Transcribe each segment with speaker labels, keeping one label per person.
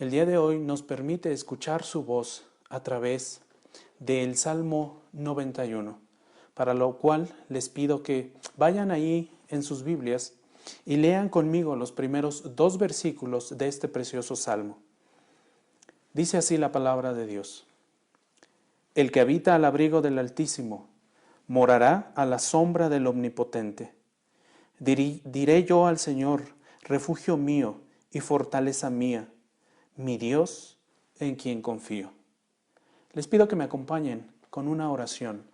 Speaker 1: el día de hoy nos permite escuchar su voz a través del Salmo 91, para lo cual les pido que vayan ahí en sus Biblias y lean conmigo los primeros 2 versículos de este precioso Salmo. Dice así la palabra de Dios: El que habita al abrigo del Altísimo morará a la sombra del Omnipotente. Diré yo al Señor, refugio mío y fortaleza mía, mi Dios en quien confío. Les pido que me acompañen con una oración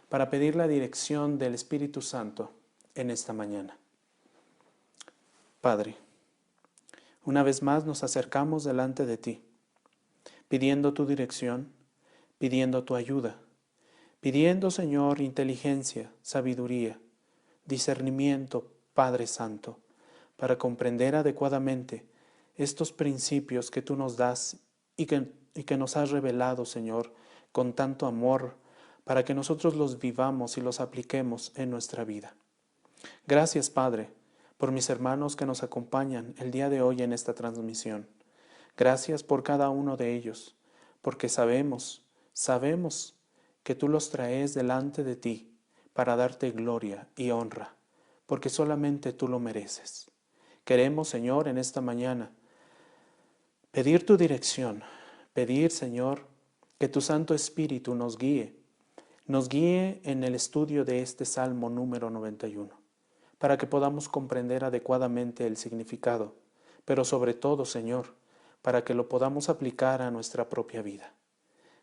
Speaker 1: para pedir la dirección del Espíritu Santo en esta mañana. Padre, una vez más nos acercamos delante de ti, pidiendo tu dirección, pidiendo tu ayuda, pidiendo, Señor, inteligencia, sabiduría, discernimiento, Padre Santo, para comprender adecuadamente estos principios que tú nos das y que nos has revelado, Señor, con tanto amor, para que nosotros los vivamos y los apliquemos en nuestra vida. Gracias, Padre, por mis hermanos que nos acompañan el día de hoy en esta transmisión. Gracias por cada uno de ellos, porque sabemos que tú los traes delante de ti para darte gloria y honra, porque solamente tú lo mereces. Queremos, Señor, en esta mañana pedir tu dirección, pedir, Señor, que tu Santo Espíritu nos guíe en el estudio de este Salmo número 91, para que podamos comprender adecuadamente el significado, pero sobre todo, Señor, para que lo podamos aplicar a nuestra propia vida.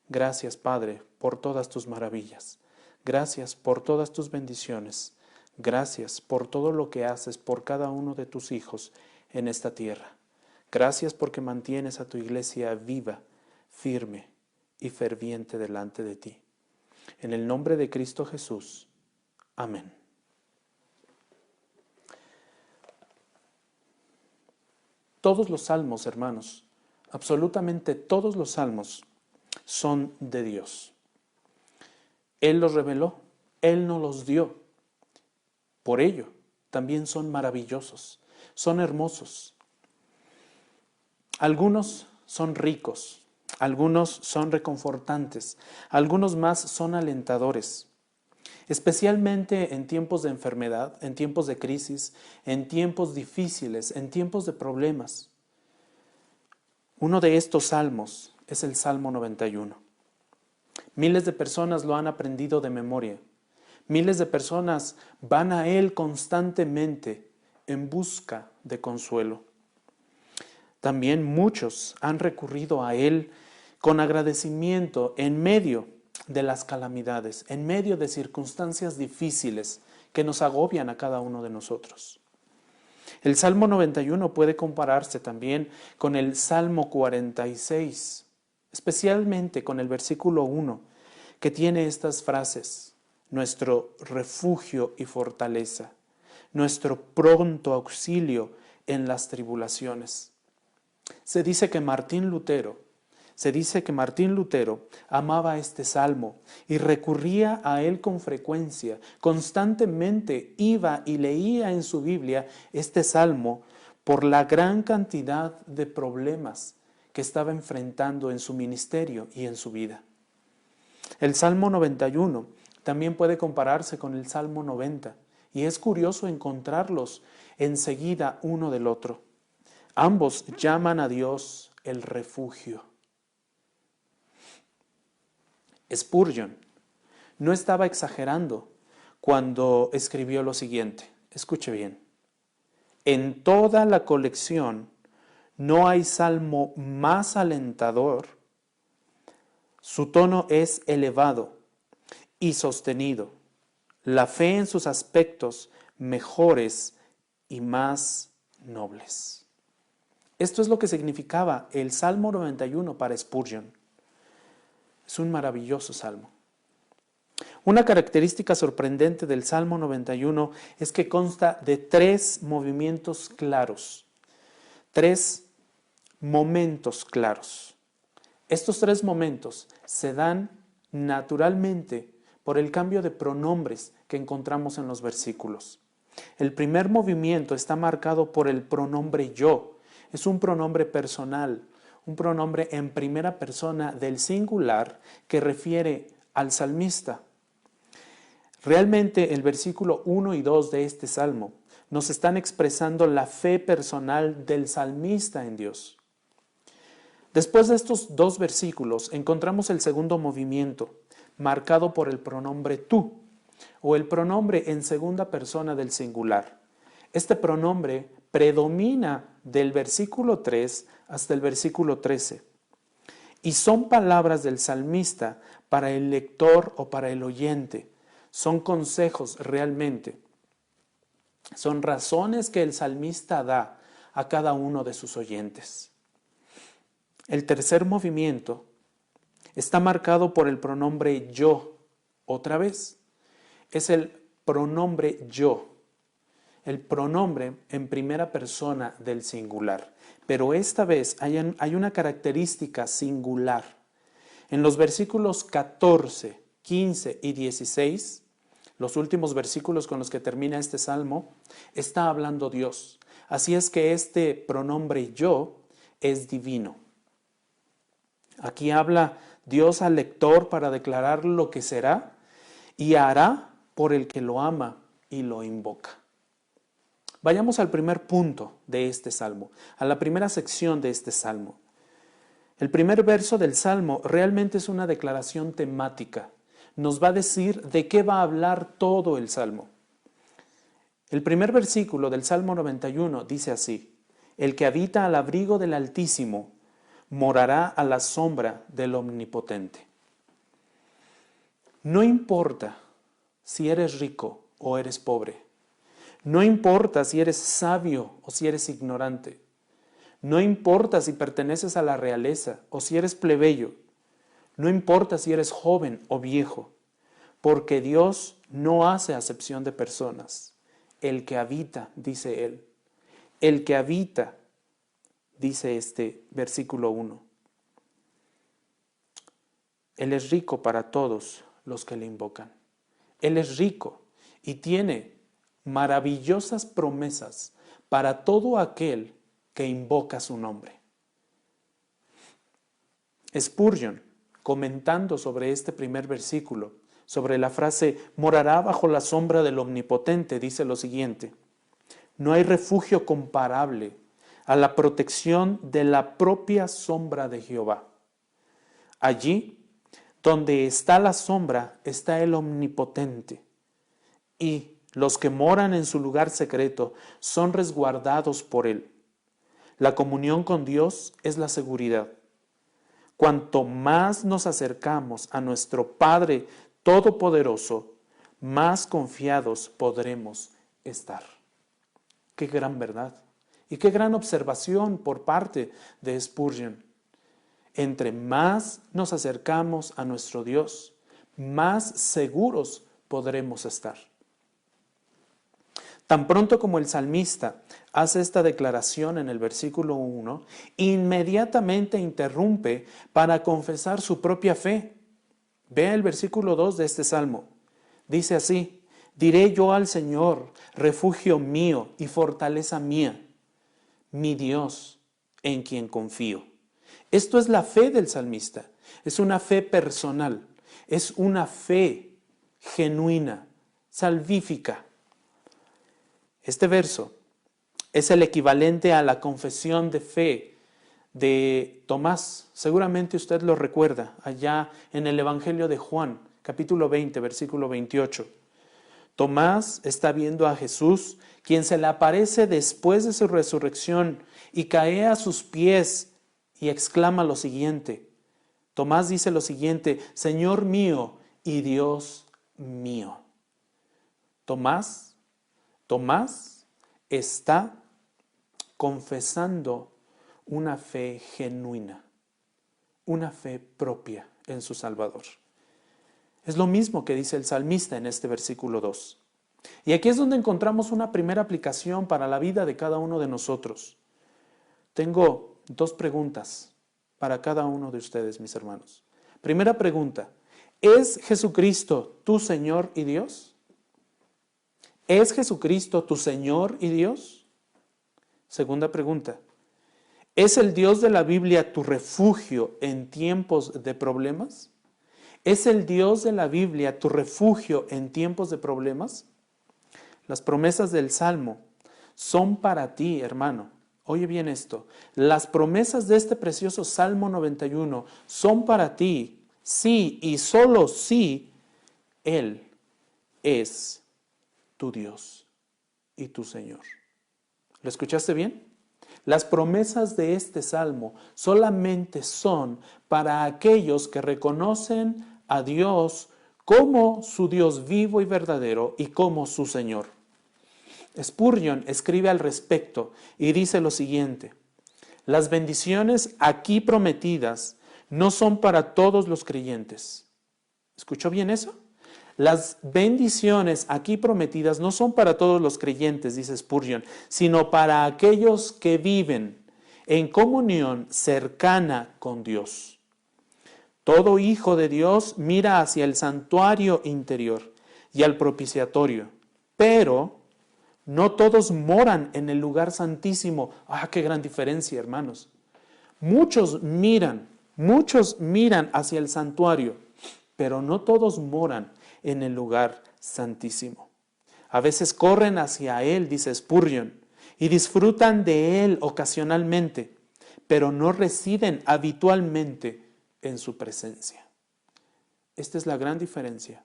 Speaker 1: Gracias, Padre, por todas tus maravillas. Gracias por todas tus bendiciones. Gracias por todo lo que haces por cada uno de tus hijos en esta tierra. Gracias porque mantienes a tu iglesia viva, firme y ferviente delante de ti. En el nombre de Cristo Jesús. Amén. Todos los salmos, hermanos, absolutamente todos los salmos son de Dios. Él los reveló, Él nos los dio. Por ello, también son maravillosos, son hermosos. Algunos son ricos, algunos son reconfortantes, algunos más son alentadores, especialmente en tiempos de enfermedad, en tiempos de crisis, en tiempos difíciles, en tiempos de problemas. Uno de estos salmos es el Salmo 91. Miles de personas lo han aprendido de memoria. Miles de personas van a él constantemente en busca de consuelo. También muchos han recurrido a él con agradecimiento en medio de las calamidades, en medio de circunstancias difíciles que nos agobian a cada uno de nosotros. El Salmo 91 puede compararse también con el Salmo 46, especialmente con el versículo 1, que tiene estas frases: nuestro refugio y fortaleza, nuestro pronto auxilio en las tribulaciones. Se dice que Martín Lutero amaba este salmo y recurría a él con frecuencia. Constantemente iba y leía en su Biblia este salmo por la gran cantidad de problemas que estaba enfrentando en su ministerio y en su vida. El Salmo 91 también puede compararse con el Salmo 90 y es curioso encontrarlos enseguida uno del otro. Ambos llaman a Dios el refugio. Spurgeon no estaba exagerando cuando escribió lo siguiente. Escuche bien. En toda la colección no hay salmo más alentador. Su tono es elevado y sostenido. La fe en sus aspectos mejores y más nobles. Esto es lo que significaba el Salmo 91 para Spurgeon. Es un maravilloso salmo. Una característica sorprendente del Salmo 91 es que consta de 3 movimientos claros, 3 momentos claros. Estos 3 momentos se dan naturalmente por el cambio de pronombres que encontramos en los versículos. El primer movimiento está marcado por el pronombre yo. Es un pronombre personal, un pronombre en primera persona del singular que refiere al salmista. Realmente el versículo 1 y 2 de este salmo nos están expresando la fe personal del salmista en Dios. Después de estos dos versículos encontramos el segundo movimiento, marcado por el pronombre tú, o el pronombre en segunda persona del singular. Este pronombre predomina del versículo 3 hasta el versículo 13. Y son palabras del salmista para el lector o para el oyente. Son consejos realmente. Son razones que el salmista da a cada uno de sus oyentes. El tercer movimiento está marcado por el pronombre yo. Otra vez, es el pronombre yo. El pronombre en primera persona del singular. Pero esta vez hay una característica singular. En los versículos 14, 15 y 16, los últimos versículos con los que termina este salmo, está hablando Dios. Así es que este pronombre yo es divino. Aquí habla Dios al lector para declarar lo que será y hará por el que lo ama y lo invoca. Vayamos al primer punto de este salmo, a la primera sección de este salmo. El primer verso del salmo realmente es una declaración temática. Nos va a decir de qué va a hablar todo el salmo. El primer versículo del Salmo 91 dice así: el que habita al abrigo del Altísimo morará a la sombra del Omnipotente. No importa si eres rico o eres pobre. No importa si eres sabio o si eres ignorante. No importa si perteneces a la realeza o si eres plebeyo. No importa si eres joven o viejo, porque Dios no hace acepción de personas. El que habita, dice él. El que habita, dice este versículo 1. Él es rico para todos los que le invocan. Él es rico y tiene maravillosas promesas para todo aquel que invoca su nombre. Spurgeon, comentando sobre este primer versículo, sobre la frase morará bajo la sombra del Omnipotente, dice lo siguiente: no hay refugio comparable a la protección de la propia sombra de Jehová. Allí donde está la sombra está el Omnipotente, y los que moran en su lugar secreto son resguardados por él. La comunión con Dios es la seguridad. Cuanto más nos acercamos a nuestro Padre Todopoderoso, más confiados podremos estar. Qué gran verdad y qué gran observación por parte de Spurgeon. Entre más nos acercamos a nuestro Dios, más seguros podremos estar. Tan pronto como el salmista hace esta declaración en el versículo 1, inmediatamente interrumpe para confesar su propia fe. Vea el versículo 2 de este salmo. Dice así: diré yo al Señor, refugio mío y fortaleza mía, mi Dios en quien confío. Esto es la fe del salmista. Es una fe personal. Es una fe genuina, salvífica. Este verso es el equivalente a la confesión de fe de Tomás. Seguramente usted lo recuerda allá en el Evangelio de Juan, capítulo 20, versículo 28. Tomás está viendo a Jesús, quien se le aparece después de su resurrección y cae a sus pies y exclama lo siguiente. Tomás dice lo siguiente: Señor mío y Dios mío. Tomás está confesando una fe genuina, una fe propia en su Salvador. Es lo mismo que dice el salmista en este versículo 2. Y aquí es donde encontramos una primera aplicación para la vida de cada uno de nosotros. Tengo dos preguntas para cada uno de ustedes, mis hermanos. Primera pregunta: ¿es Jesucristo tu Señor y Dios? ¿Es Jesucristo tu Señor y Dios? Segunda pregunta: ¿Es el Dios de la Biblia tu refugio en tiempos de problemas? ¿Es el Dios de la Biblia tu refugio en tiempos de problemas? Las promesas del Salmo son para ti, hermano. Oye bien esto. Las promesas de este precioso Salmo 91 son para ti, sí y solo si Él es tu Dios y tu Señor. ¿Lo escuchaste bien? Las promesas de este Salmo solamente son para aquellos que reconocen a Dios como su Dios vivo y verdadero y como su Señor. Spurgeon escribe al respecto y dice lo siguiente: las bendiciones aquí prometidas no son para todos los creyentes. ¿Escuchó bien eso? Las bendiciones aquí prometidas no son para todos los creyentes, dice Spurgeon, sino para aquellos que viven en comunión cercana con Dios. Todo hijo de Dios mira hacia el santuario interior y al propiciatorio, pero no todos moran en el lugar santísimo. ¡Ah, qué gran diferencia, hermanos! Muchos miran hacia el santuario, pero no todos moran en el lugar santísimo. A veces corren hacia él, dice Spurgeon, y disfrutan de él ocasionalmente, pero no residen habitualmente en su presencia. Esta es la gran diferencia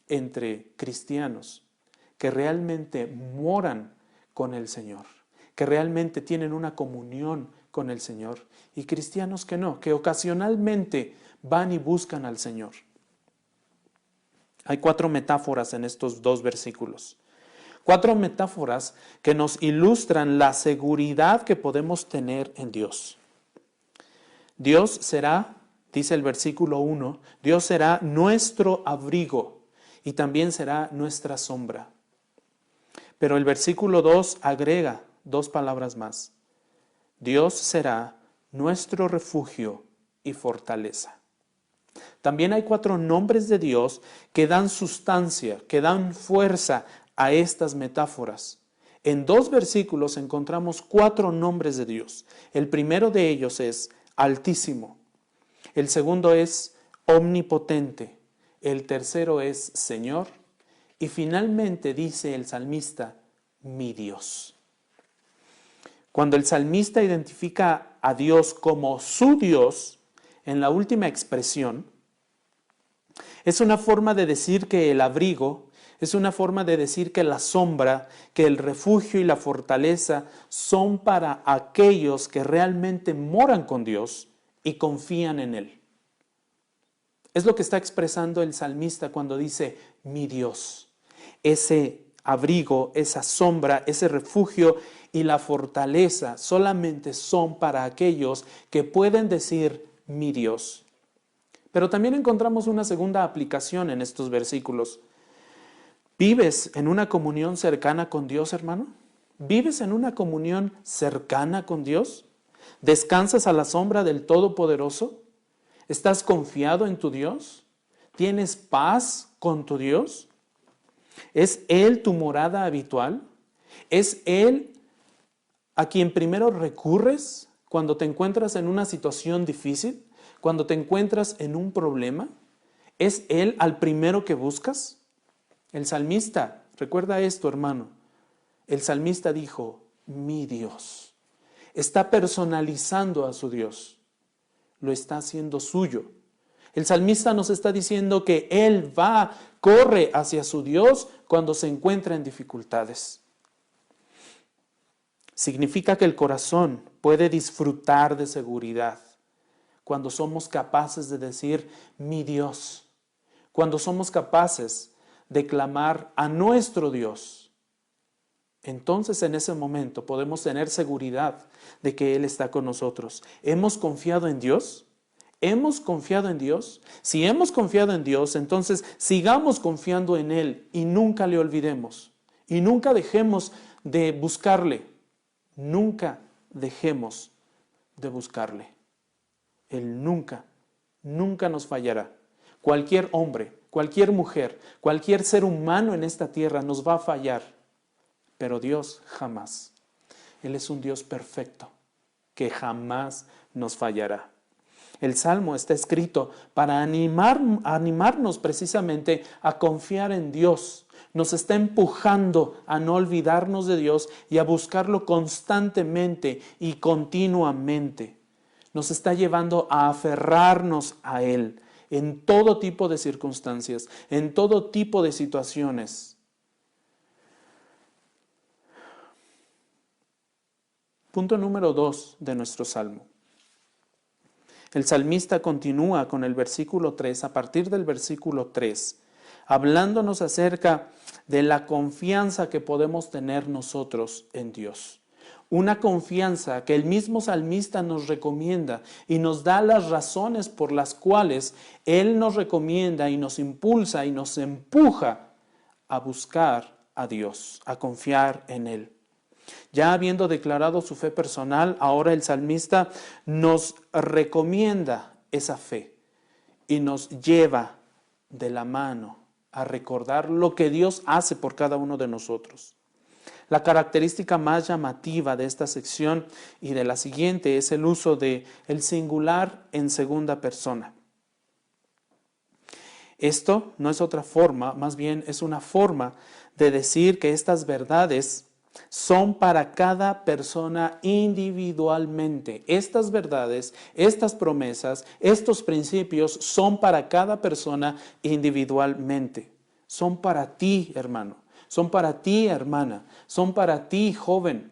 Speaker 1: entre cristianos que realmente moran con el Señor, que realmente tienen una comunión con el Señor, y cristianos que no, que ocasionalmente van y buscan al Señor. Hay 4 metáforas en estos 2 versículos. 4 metáforas que nos ilustran la seguridad que podemos tener en Dios. Dios será, dice el versículo 1, Dios será nuestro abrigo y también será nuestra sombra. Pero el versículo 2 agrega 2 palabras más. Dios será nuestro refugio y fortaleza. También hay 4 nombres de Dios que dan sustancia, que dan fuerza a estas metáforas. En 2 versículos encontramos 4 nombres de Dios. El primero de ellos es Altísimo. El segundo es Omnipotente. El tercero es Señor. Y finalmente dice el salmista, mi Dios. Cuando el salmista identifica a Dios como su Dios, en la última expresión, es una forma de decir que el abrigo, es una forma de decir que la sombra, que el refugio y la fortaleza son para aquellos que realmente moran con Dios y confían en Él. Es lo que está expresando el salmista cuando dice, mi Dios. Ese abrigo, esa sombra, ese refugio y la fortaleza solamente son para aquellos que pueden decir, mi Dios. Pero también encontramos una segunda aplicación en estos versículos. ¿Vives en una comunión cercana con Dios, hermano? ¿Vives en una comunión cercana con Dios? ¿Descansas a la sombra del Todopoderoso? ¿Estás confiado en tu Dios? ¿Tienes paz con tu Dios? ¿Es Él tu morada habitual? ¿Es Él a quien primero recurres cuando te encuentras en una situación difícil? ¿Cuando te encuentras en un problema? ¿Es Él al primero que buscas? El salmista, recuerda esto, hermano, el salmista dijo, mi Dios. Está personalizando a su Dios, lo está haciendo suyo. El salmista nos está diciendo que él corre hacia su Dios cuando se encuentra en dificultades. Significa que el corazón puede disfrutar de seguridad cuando somos capaces de decir, mi Dios, cuando somos capaces de clamar a nuestro Dios. Entonces en ese momento podemos tener seguridad de que Él está con nosotros. ¿Hemos confiado en Dios? ¿Hemos confiado en Dios? Si hemos confiado en Dios, entonces sigamos confiando en Él y nunca le olvidemos. Y nunca dejemos de buscarle. Nunca dejemos de buscarle. Él nunca nos fallará. Cualquier hombre, cualquier mujer, cualquier ser humano en esta tierra nos va a fallar, pero Dios jamás. Él es un Dios perfecto. que jamás nos fallará. El Salmo está escrito para animarnos precisamente a confiar en Dios. Nos está empujando a no olvidarnos de Dios y a buscarlo constantemente y continuamente. Nos está llevando a aferrarnos a Él en todo tipo de circunstancias, en todo tipo de situaciones. Punto número 2 de nuestro Salmo. El salmista continúa con el versículo 3, a partir del versículo 3, hablándonos acerca de la confianza que podemos tener nosotros en Dios. Una confianza que el mismo salmista nos recomienda y nos da las razones por las cuales Él nos recomienda y nos impulsa y nos empuja a buscar a Dios, a confiar en Él. Ya habiendo declarado su fe personal, ahora el salmista nos recomienda esa fe y nos lleva de la mano a recordar lo que Dios hace por cada uno de nosotros. La característica más llamativa de esta sección y de la siguiente es el uso de el singular en segunda persona. Esto no es otra forma, más bien es una forma de decir que estas verdades son para cada persona individualmente. Estas verdades, estas promesas, estos principios son para cada persona individualmente. Son para ti, hermano. Son para ti, hermana. Son para ti, joven.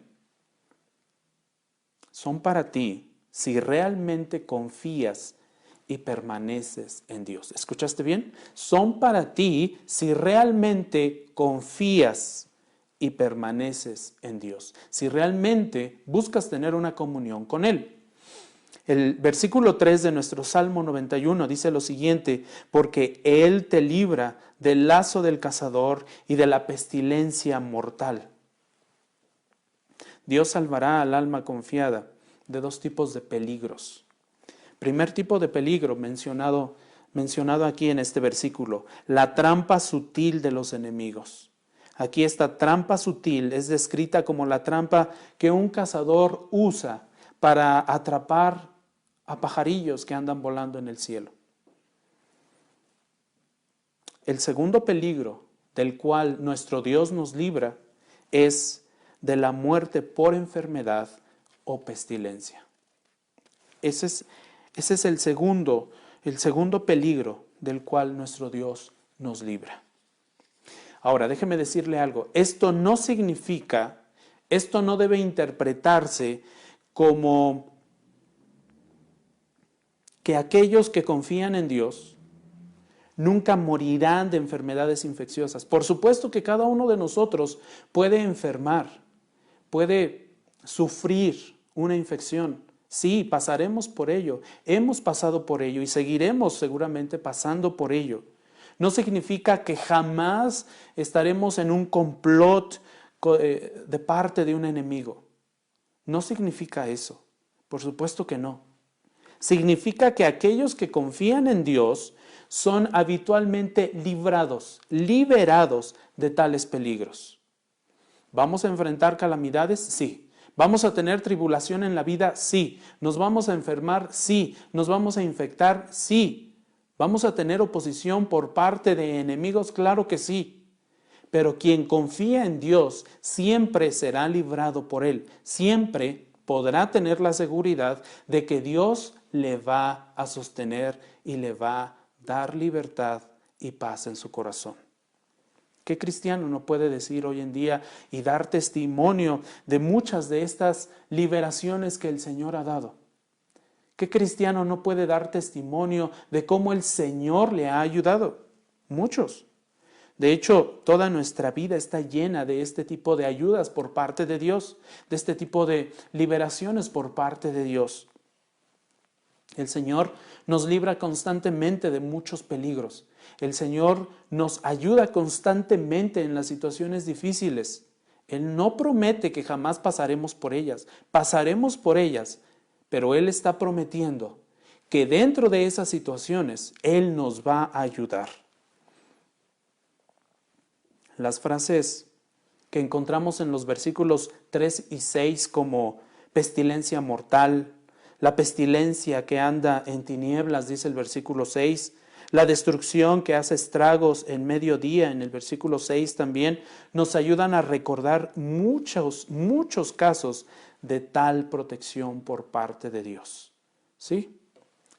Speaker 1: Son para ti si realmente confías y permaneces en Dios. ¿Escuchaste bien? Son para ti si realmente confías y permaneces en Dios. Si realmente buscas tener una comunión con Él. El versículo 3 de nuestro Salmo 91 dice lo siguiente: porque Él te libra del lazo del cazador y de la pestilencia mortal. Dios salvará al alma confiada de dos tipos de peligros. Primer tipo de peligro mencionado aquí en este versículo: la trampa sutil de los enemigos. Aquí esta trampa sutil es descrita como la trampa que un cazador usa para atrapar a pajarillos que andan volando en el cielo. El segundo peligro del cual nuestro Dios nos libra es de la muerte por enfermedad o pestilencia. Ese es el segundo peligro del cual nuestro Dios nos libra. Ahora, déjeme decirle algo. Esto no debe interpretarse como que aquellos que confían en Dios nunca morirán de enfermedades infecciosas. Por supuesto que cada uno de nosotros puede enfermar, puede sufrir una infección. Sí, pasaremos por ello, hemos pasado por ello y seguiremos seguramente pasando por ello. No significa que jamás estaremos en un complot de parte de un enemigo. No significa eso. Por supuesto que no. Significa que aquellos que confían en Dios son habitualmente liberados de tales peligros. ¿Vamos a enfrentar calamidades? Sí. ¿Vamos a tener tribulación en la vida? Sí. ¿Nos vamos a enfermar? Sí. ¿Nos vamos a infectar? Sí. ¿Vamos a tener oposición por parte de enemigos? Claro que sí. Pero quien confía en Dios siempre será librado por Él. Siempre podrá tener la seguridad de que Dios le va a sostener y le va a dar libertad y paz en su corazón. ¿Qué cristiano no puede decir hoy en día y dar testimonio de muchas de estas liberaciones que el Señor ha dado? ¿Qué cristiano no puede dar testimonio de cómo el Señor le ha ayudado? Muchos. De hecho, toda nuestra vida está llena de este tipo de ayudas por parte de Dios, de este tipo de liberaciones por parte de Dios. El Señor nos libra constantemente de muchos peligros. El Señor nos ayuda constantemente en las situaciones difíciles. Él no promete que jamás pasaremos por ellas. Pasaremos por ellas, pero Él está prometiendo que dentro de esas situaciones Él nos va a ayudar. Las frases que encontramos en los versículos 3 y 6 como pestilencia mortal, la pestilencia que anda en tinieblas, dice el versículo 6, la destrucción que hace estragos en mediodía, en el versículo 6 también, nos ayudan a recordar muchos casos de tal protección por parte de Dios. ¿Sí?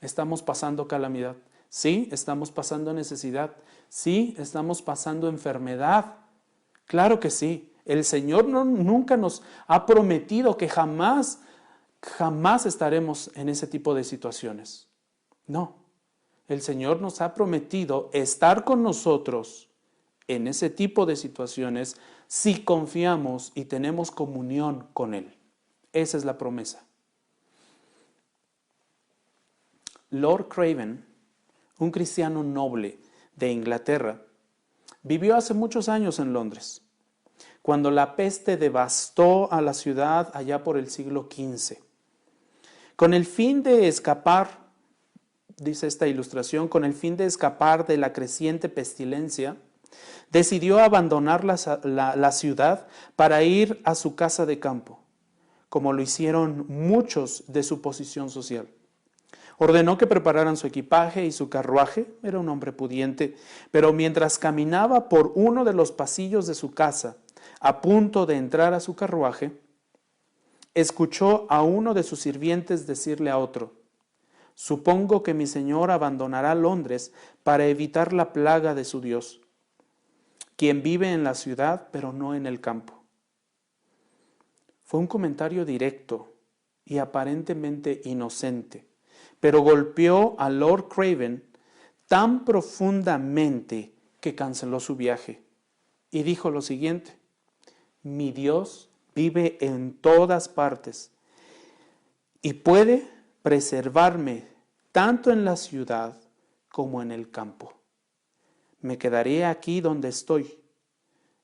Speaker 1: Estamos pasando calamidad. Sí, estamos pasando necesidad. Sí, estamos pasando enfermedad. Claro que sí. El Señor nunca nos ha prometido que jamás estaremos en ese tipo de situaciones. No. El Señor nos ha prometido estar con nosotros en ese tipo de situaciones si confiamos y tenemos comunión con Él. Esa es la promesa. Lord Craven, un cristiano noble de Inglaterra, vivió hace muchos años en Londres, cuando la peste devastó a la ciudad allá por el siglo XV. Con el fin de escapar, dice esta ilustración, con el fin de escapar de la creciente pestilencia, decidió abandonar la ciudad para ir a su casa de campo, como lo hicieron muchos de su posición social. Ordenó que prepararan su equipaje y su carruaje, era un hombre pudiente, pero mientras caminaba por uno de los pasillos de su casa, a punto de entrar a su carruaje, escuchó a uno de sus sirvientes decirle a otro: «Supongo que mi señor abandonará Londres para evitar la plaga de su Dios, quien vive en la ciudad pero no en el campo». Fue un comentario directo y aparentemente inocente, pero golpeó a Lord Craven tan profundamente que canceló su viaje y dijo lo siguiente: «Mi Dios vive en todas partes y puede preservarme tanto en la ciudad como en el campo. Me quedaré aquí donde estoy».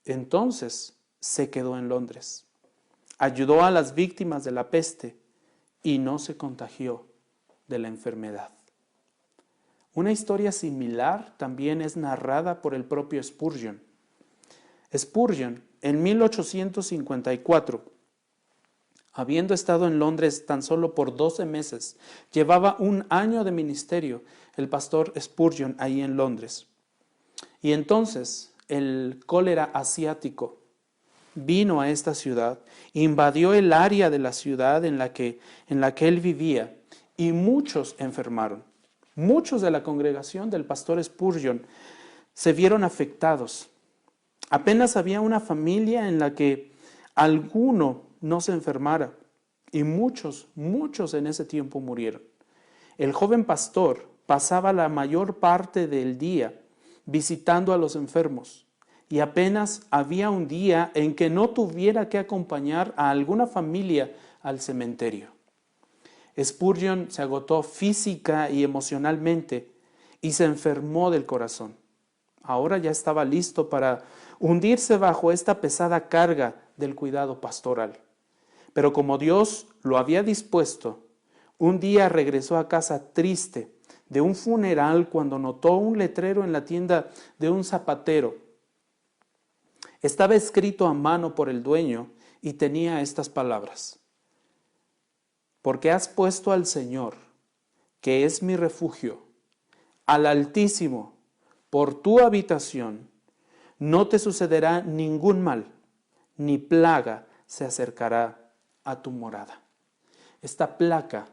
Speaker 1: Entonces se quedó en Londres. Ayudó a las víctimas de la peste y no se contagió de la enfermedad. Una historia similar también es narrada por el propio Spurgeon. Spurgeon, en 1854, habiendo estado en Londres tan solo por 12 meses, llevaba un año de ministerio el pastor Spurgeon ahí en Londres. Y entonces el cólera asiático vino a esta ciudad, invadió el área de la ciudad en la que él vivía, y muchos enfermaron. Muchos de la congregación del pastor Spurgeon se vieron afectados. Apenas había una familia en la que alguno no se enfermara, y muchos en ese tiempo murieron. El joven pastor pasaba la mayor parte del día visitando a los enfermos, y apenas había un día en que no tuviera que acompañar a alguna familia al cementerio. Spurgeon se agotó física y emocionalmente y se enfermó del corazón. Ahora ya estaba listo para hundirse bajo esta pesada carga del cuidado pastoral. Pero como Dios lo había dispuesto, un día regresó a casa triste de un funeral cuando notó un letrero en la tienda de un zapatero. Estaba escrito a mano por el dueño y tenía estas palabras: «Porque has puesto al Señor, que es mi refugio, al Altísimo, por tu habitación, no te sucederá ningún mal, ni plaga se acercará a tu morada». Esta placa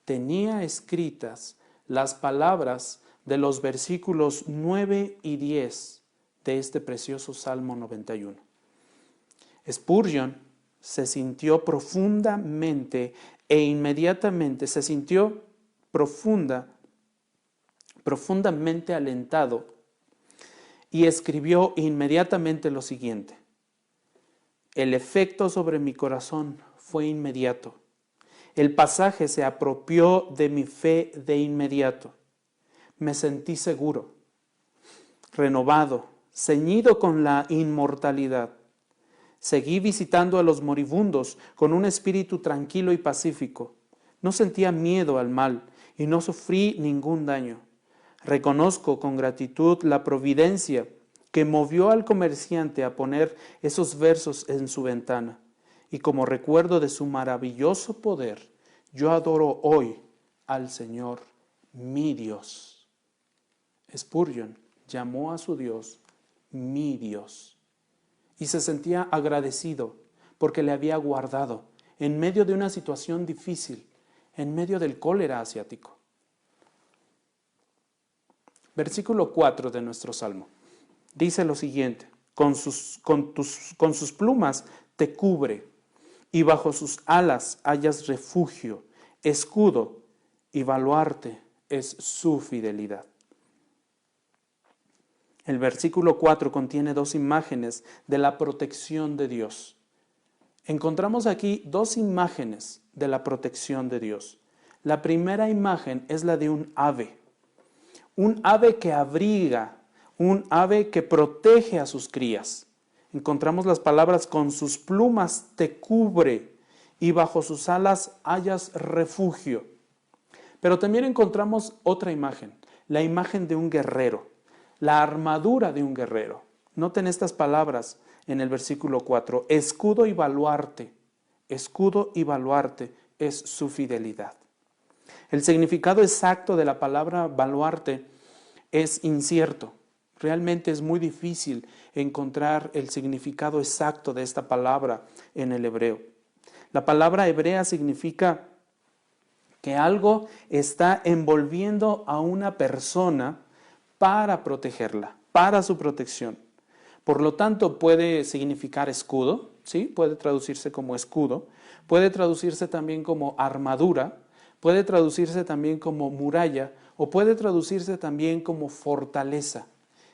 Speaker 1: tenía escritas las palabras de los versículos 9 y 10 de este precioso Salmo 91. Spurgeon se sintió profundamente e inmediatamente, profundamente alentado, y escribió inmediatamente lo siguiente: «El efecto sobre mi corazón fue inmediato. El pasaje se apropió de mi fe de inmediato. Me sentí seguro, renovado, ceñido con la inmortalidad. Seguí visitando a los moribundos con un espíritu tranquilo y pacífico. No sentía miedo al mal y no sufrí ningún daño. Reconozco con gratitud la providencia que movió al comerciante a poner esos versos en su ventana, y como recuerdo de su maravilloso poder, yo adoro hoy al Señor mi Dios. Spurgeon llamó a su Dios mi Dios y se sentía agradecido porque le había guardado en medio de una situación difícil, en medio del cólera asiático. Versículo 4 de nuestro Salmo dice lo siguiente: con sus plumas te cubre y bajo sus alas hallas refugio, escudo y baluarte es su fidelidad. El versículo 4 contiene dos imágenes de la protección de Dios. Encontramos aquí dos imágenes de la protección de Dios. La primera imagen es la de un ave que abriga, un ave que protege a sus crías. Encontramos las palabras: con sus plumas te cubre y bajo sus alas hallas refugio. Pero también encontramos otra imagen, la imagen de un guerrero, la armadura de un guerrero. Noten estas palabras en el versículo 4, escudo y baluarte es su fidelidad. El significado exacto de la palabra baluarte es incierto. Realmente es muy difícil encontrar el significado exacto de esta palabra en el hebreo. La palabra hebrea significa que algo está envolviendo a una persona para protegerla, para su protección. Por lo tanto, puede significar escudo, ¿sí? Puede traducirse como escudo, puede traducirse también como armadura, puede traducirse también como muralla o puede traducirse también como fortaleza.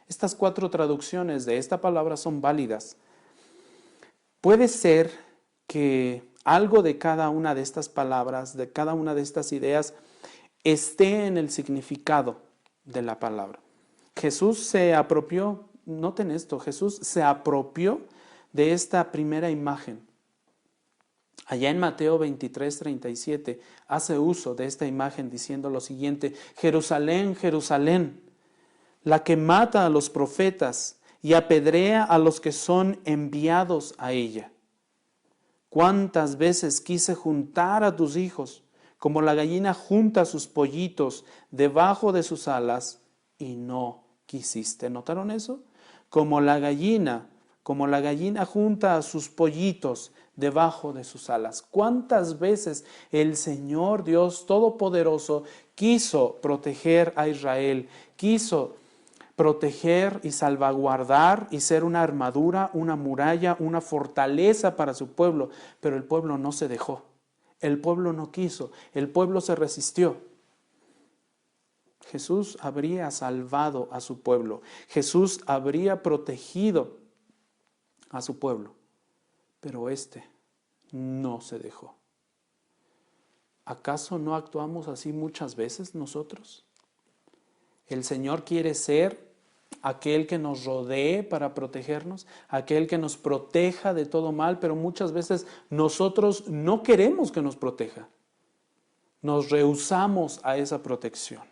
Speaker 1: Estas cuatro traducciones de esta palabra son válidas. Puede ser que algo de cada una de estas palabras, de cada una de estas ideas, esté en el significado de la palabra. Jesús se apropió, noten esto, Jesús se apropió de esta primera imagen. Allá en Mateo 23:37 hace uso de esta imagen diciendo lo siguiente: Jerusalén, Jerusalén, la que mata a los profetas y apedrea a los que son enviados a ella. ¿Cuántas veces quise juntar a tus hijos, como la gallina junta sus pollitos debajo de sus alas, y no quisiste? ¿Notaron eso? Como la gallina junta a sus pollitos debajo de sus alas. ¿Cuántas veces el Señor Dios Todopoderoso quiso proteger a Israel, quiso proteger y salvaguardar y ser una armadura, una muralla, una fortaleza para su pueblo? Pero el pueblo no se dejó, el pueblo no quiso, el pueblo se resistió. Jesús habría salvado a su pueblo, Jesús habría protegido a su pueblo, pero éste no se dejó. ¿Acaso no actuamos así muchas veces nosotros? El Señor quiere ser aquel que nos rodee para protegernos, aquel que nos proteja de todo mal, pero muchas veces nosotros no queremos que nos proteja. Nos rehusamos a esa protección.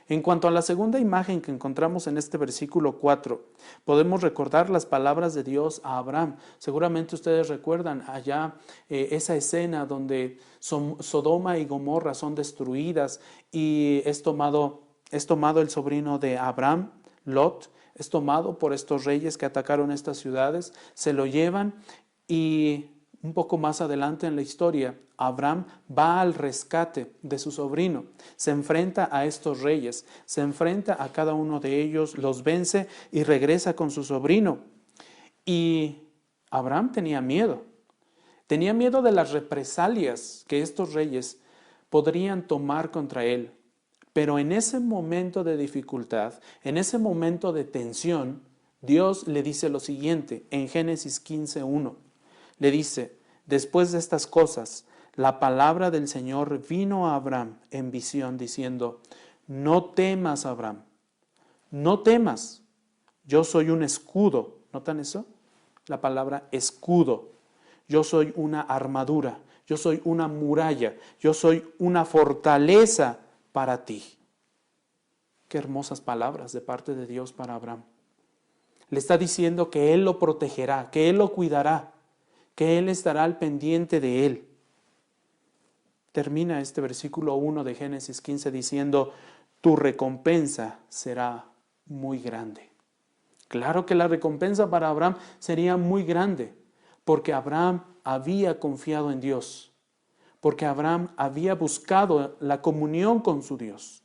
Speaker 1: En cuanto a la segunda imagen que encontramos en este versículo 4, podemos recordar las palabras de Dios a Abraham. Seguramente ustedes recuerdan allá esa escena donde Sodoma y Gomorra son destruidas y es tomado el sobrino de Abraham, Lot, es tomado por estos reyes que atacaron estas ciudades, se lo llevan y un poco más adelante en la historia, Abraham va al rescate de su sobrino, se enfrenta a estos reyes, se enfrenta a cada uno de ellos, los vence y regresa con su sobrino. Y Abraham tenía miedo de las represalias que estos reyes podrían tomar contra él. Pero en ese momento de dificultad, en ese momento de tensión, Dios le dice lo siguiente en Génesis 15:1. Le dice: después de estas cosas, la palabra del Señor vino a Abraham en visión diciendo: no temas, Abraham, no temas, yo soy un escudo. ¿Notan eso? La palabra escudo. Yo soy una armadura, yo soy una muralla, yo soy una fortaleza para ti. Qué hermosas palabras de parte de Dios para Abraham. Le está diciendo que Él lo protegerá, que Él lo cuidará, que Él estará al pendiente de él. Termina este versículo 1 de Génesis 15 diciendo, tu recompensa será muy grande. Claro que la recompensa para Abraham sería muy grande, porque Abraham había confiado en Dios, porque Abraham había buscado la comunión con su Dios.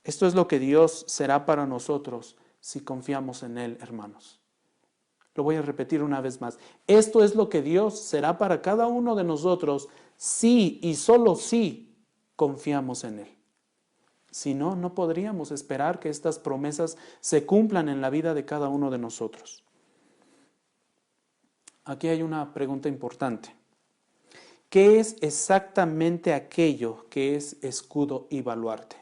Speaker 1: Esto es lo que Dios será para nosotros si confiamos en Él, hermanos. Lo voy a repetir una vez más. Esto es lo que Dios será para cada uno de nosotros si y solo si confiamos en Él. Si no, no podríamos esperar que estas promesas se cumplan en la vida de cada uno de nosotros. Aquí hay una pregunta importante. ¿Qué es exactamente aquello que es escudo y baluarte?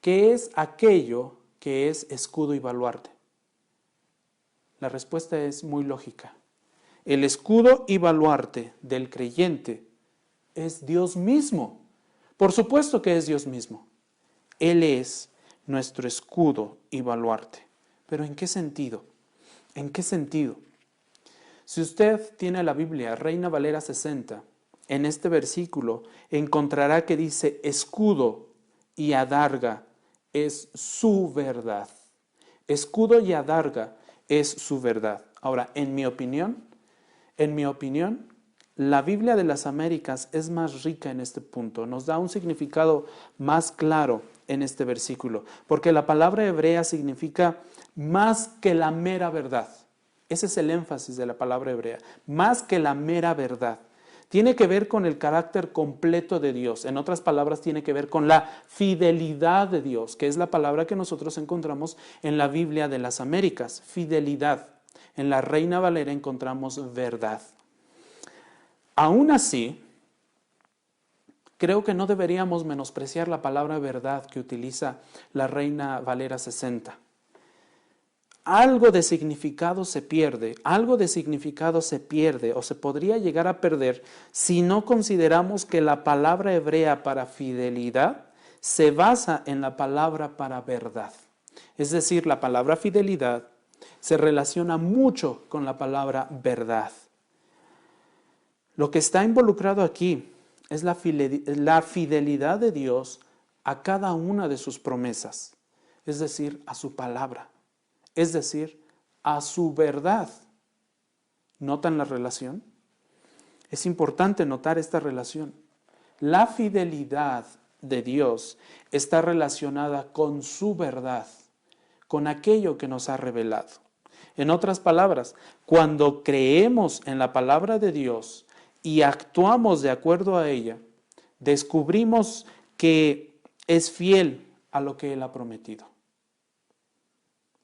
Speaker 1: ¿Qué es aquello que es escudo y baluarte? La respuesta es muy lógica. El escudo y baluarte del creyente es Dios mismo. Por supuesto que es Dios mismo. Él es nuestro escudo y baluarte. ¿Pero en qué sentido? ¿En qué sentido? Si usted tiene la Biblia, Reina Valera 60, en este versículo encontrará que dice escudo y adarga es su verdad. Escudo y adarga es su verdad. Ahora, en mi opinión, la Biblia de las Américas es más rica en este punto, nos da un significado más claro en este versículo, porque la palabra hebrea significa más que la mera verdad. Ese es el énfasis de la palabra hebrea, más que la mera verdad. Tiene que ver con el carácter completo de Dios. En otras palabras, tiene que ver con la fidelidad de Dios, que es la palabra que nosotros encontramos en la Biblia de las Américas, fidelidad. En la Reina Valera encontramos verdad. Aún así, creo que no deberíamos menospreciar la palabra verdad que utiliza la Reina Valera 60. Algo de significado se pierde o se podría llegar a perder si no consideramos que la palabra hebrea para fidelidad se basa en la palabra para verdad. Es decir, la palabra fidelidad se relaciona mucho con la palabra verdad. Lo que está involucrado aquí es la fidelidad de Dios a cada una de sus promesas, es decir, a su palabra. Es decir, a su verdad. ¿Notan la relación? Es importante notar esta relación. La fidelidad de Dios está relacionada con su verdad, con aquello que nos ha revelado. En otras palabras, cuando creemos en la palabra de Dios y actuamos de acuerdo a ella, descubrimos que es fiel a lo que Él ha prometido.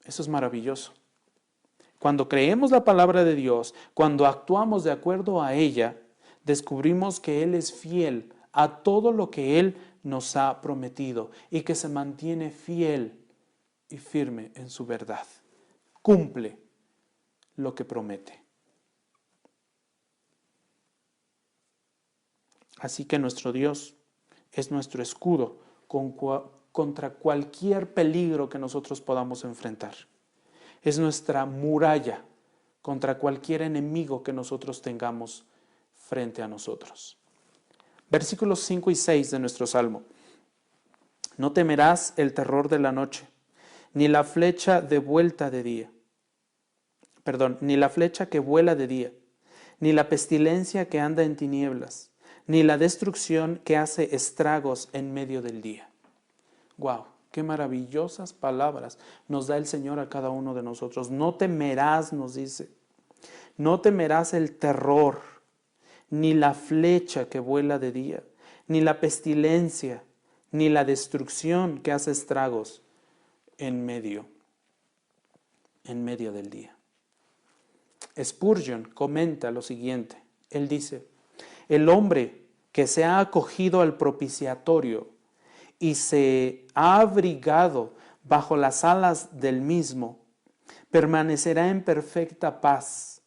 Speaker 1: Eso es maravilloso. Cuando creemos la palabra de Dios, cuando actuamos de acuerdo a ella, descubrimos que Él es fiel a todo lo que Él nos ha prometido y que se mantiene fiel y firme en su verdad. Cumple lo que promete. Así que nuestro Dios es nuestro escudo contra cualquier peligro que nosotros podamos enfrentar. Es nuestra muralla contra cualquier enemigo que nosotros tengamos frente a nosotros. Versículos 5 y 6 de nuestro Salmo. No temerás el terror de la noche, ni la flecha de vuelta de día. Ni la flecha que vuela de día, ni la pestilencia que anda en tinieblas, ni la destrucción que hace estragos en medio del día. ¡Wow! ¡Qué maravillosas palabras nos da el Señor a cada uno de nosotros! No temerás, nos dice. No temerás el terror, ni la flecha que vuela de día, ni la pestilencia, ni la destrucción que hace estragos en medio del día. Spurgeon comenta lo siguiente. Él dice, el hombre que se ha acogido al propiciatorio y se ha abrigado bajo las alas del mismo, permanecerá en perfecta paz.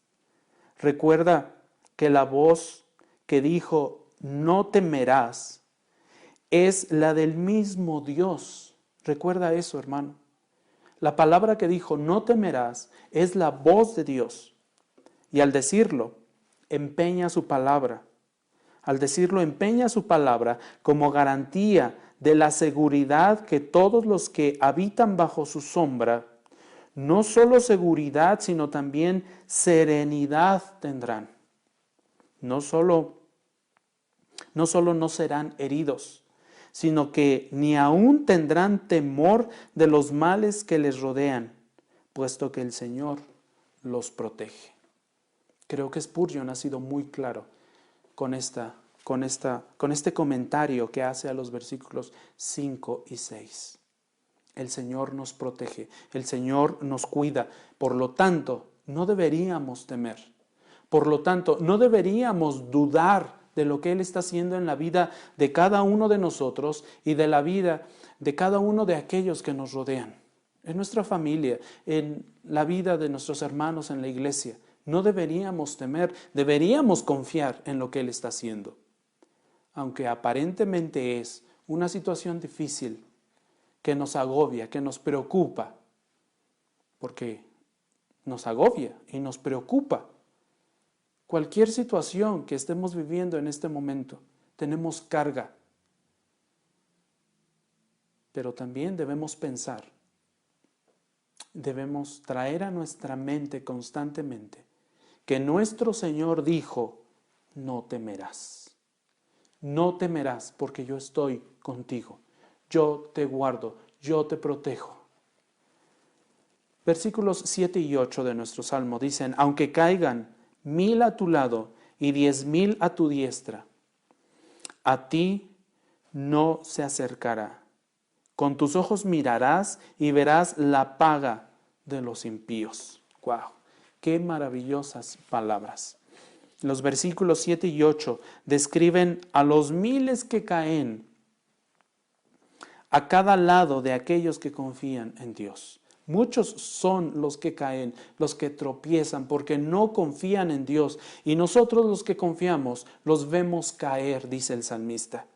Speaker 1: Recuerda que la voz que dijo, no temerás, es la del mismo Dios. Recuerda eso, hermano. La palabra que dijo, no temerás, es la voz de Dios. Y al decirlo, empeña su palabra. Al decirlo, empeña su palabra como garantía de la seguridad que todos los que habitan bajo su sombra, no solo seguridad, sino también serenidad tendrán. No solo no serán heridos, sino que ni aún tendrán temor de los males que les rodean, puesto que el Señor los protege. Creo que Spurgeon ha sido muy claro con este comentario que hace a los versículos 5 y 6. El Señor nos protege, el Señor nos cuida, por lo tanto, no deberíamos temer. Por lo tanto, no deberíamos dudar de lo que Él está haciendo en la vida de cada uno de nosotros y de la vida de cada uno de aquellos que nos rodean. En nuestra familia, en la vida de nuestros hermanos en la iglesia. No deberíamos temer, deberíamos confiar en lo que Él está haciendo. Aunque aparentemente es una situación difícil que nos agobia, que nos preocupa, porque nos agobia y nos preocupa. Cualquier situación que estemos viviendo en este momento, tenemos carga. Pero también debemos pensar, debemos traer a nuestra mente constantemente que nuestro Señor dijo, no temerás. No temerás porque yo estoy contigo. Yo te guardo, yo te protejo. Versículos 7 y 8 de nuestro Salmo dicen, aunque caigan 1000 a tu lado y 10,000 a tu diestra, a ti no se acercará. Con tus ojos mirarás y verás la paga de los impíos. ¡Wow! ¡Qué maravillosas palabras! Los versículos 7 y 8 describen a los miles que caen a cada lado de aquellos que confían en Dios. Muchos son los que caen, los que tropiezan porque no confían en Dios. Y nosotros los que confiamos los vemos caer, dice el salmista.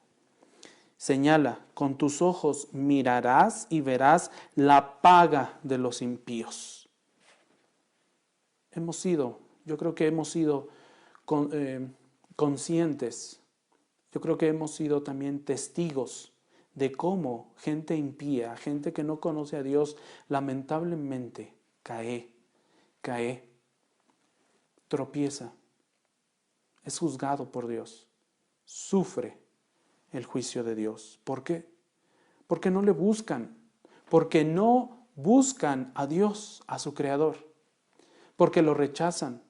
Speaker 1: Señala, con tus ojos mirarás y verás la paga de los impíos. Yo creo que hemos sido conscientes, yo creo que hemos sido también testigos de cómo gente impía, gente que no conoce a Dios, lamentablemente cae, tropieza, es juzgado por Dios, sufre el juicio de Dios. ¿Por qué? Porque no le buscan, porque no buscan a Dios, a su Creador, porque lo rechazan.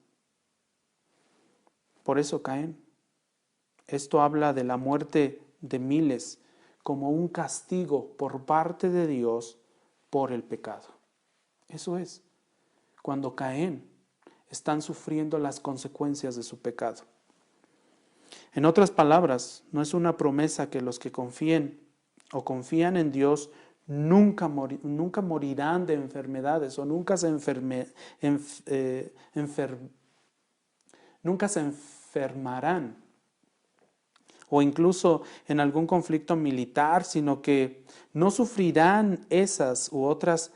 Speaker 1: Por eso caen. Esto habla de la muerte de miles como un castigo por parte de Dios por el pecado. Eso es. Cuando caen, están sufriendo las consecuencias de su pecado. En otras palabras, no es una promesa que los que confíen o confían en Dios nunca morirán de enfermedades o nunca se enfermarán o incluso en algún conflicto militar, sino que no sufrirán esas u otras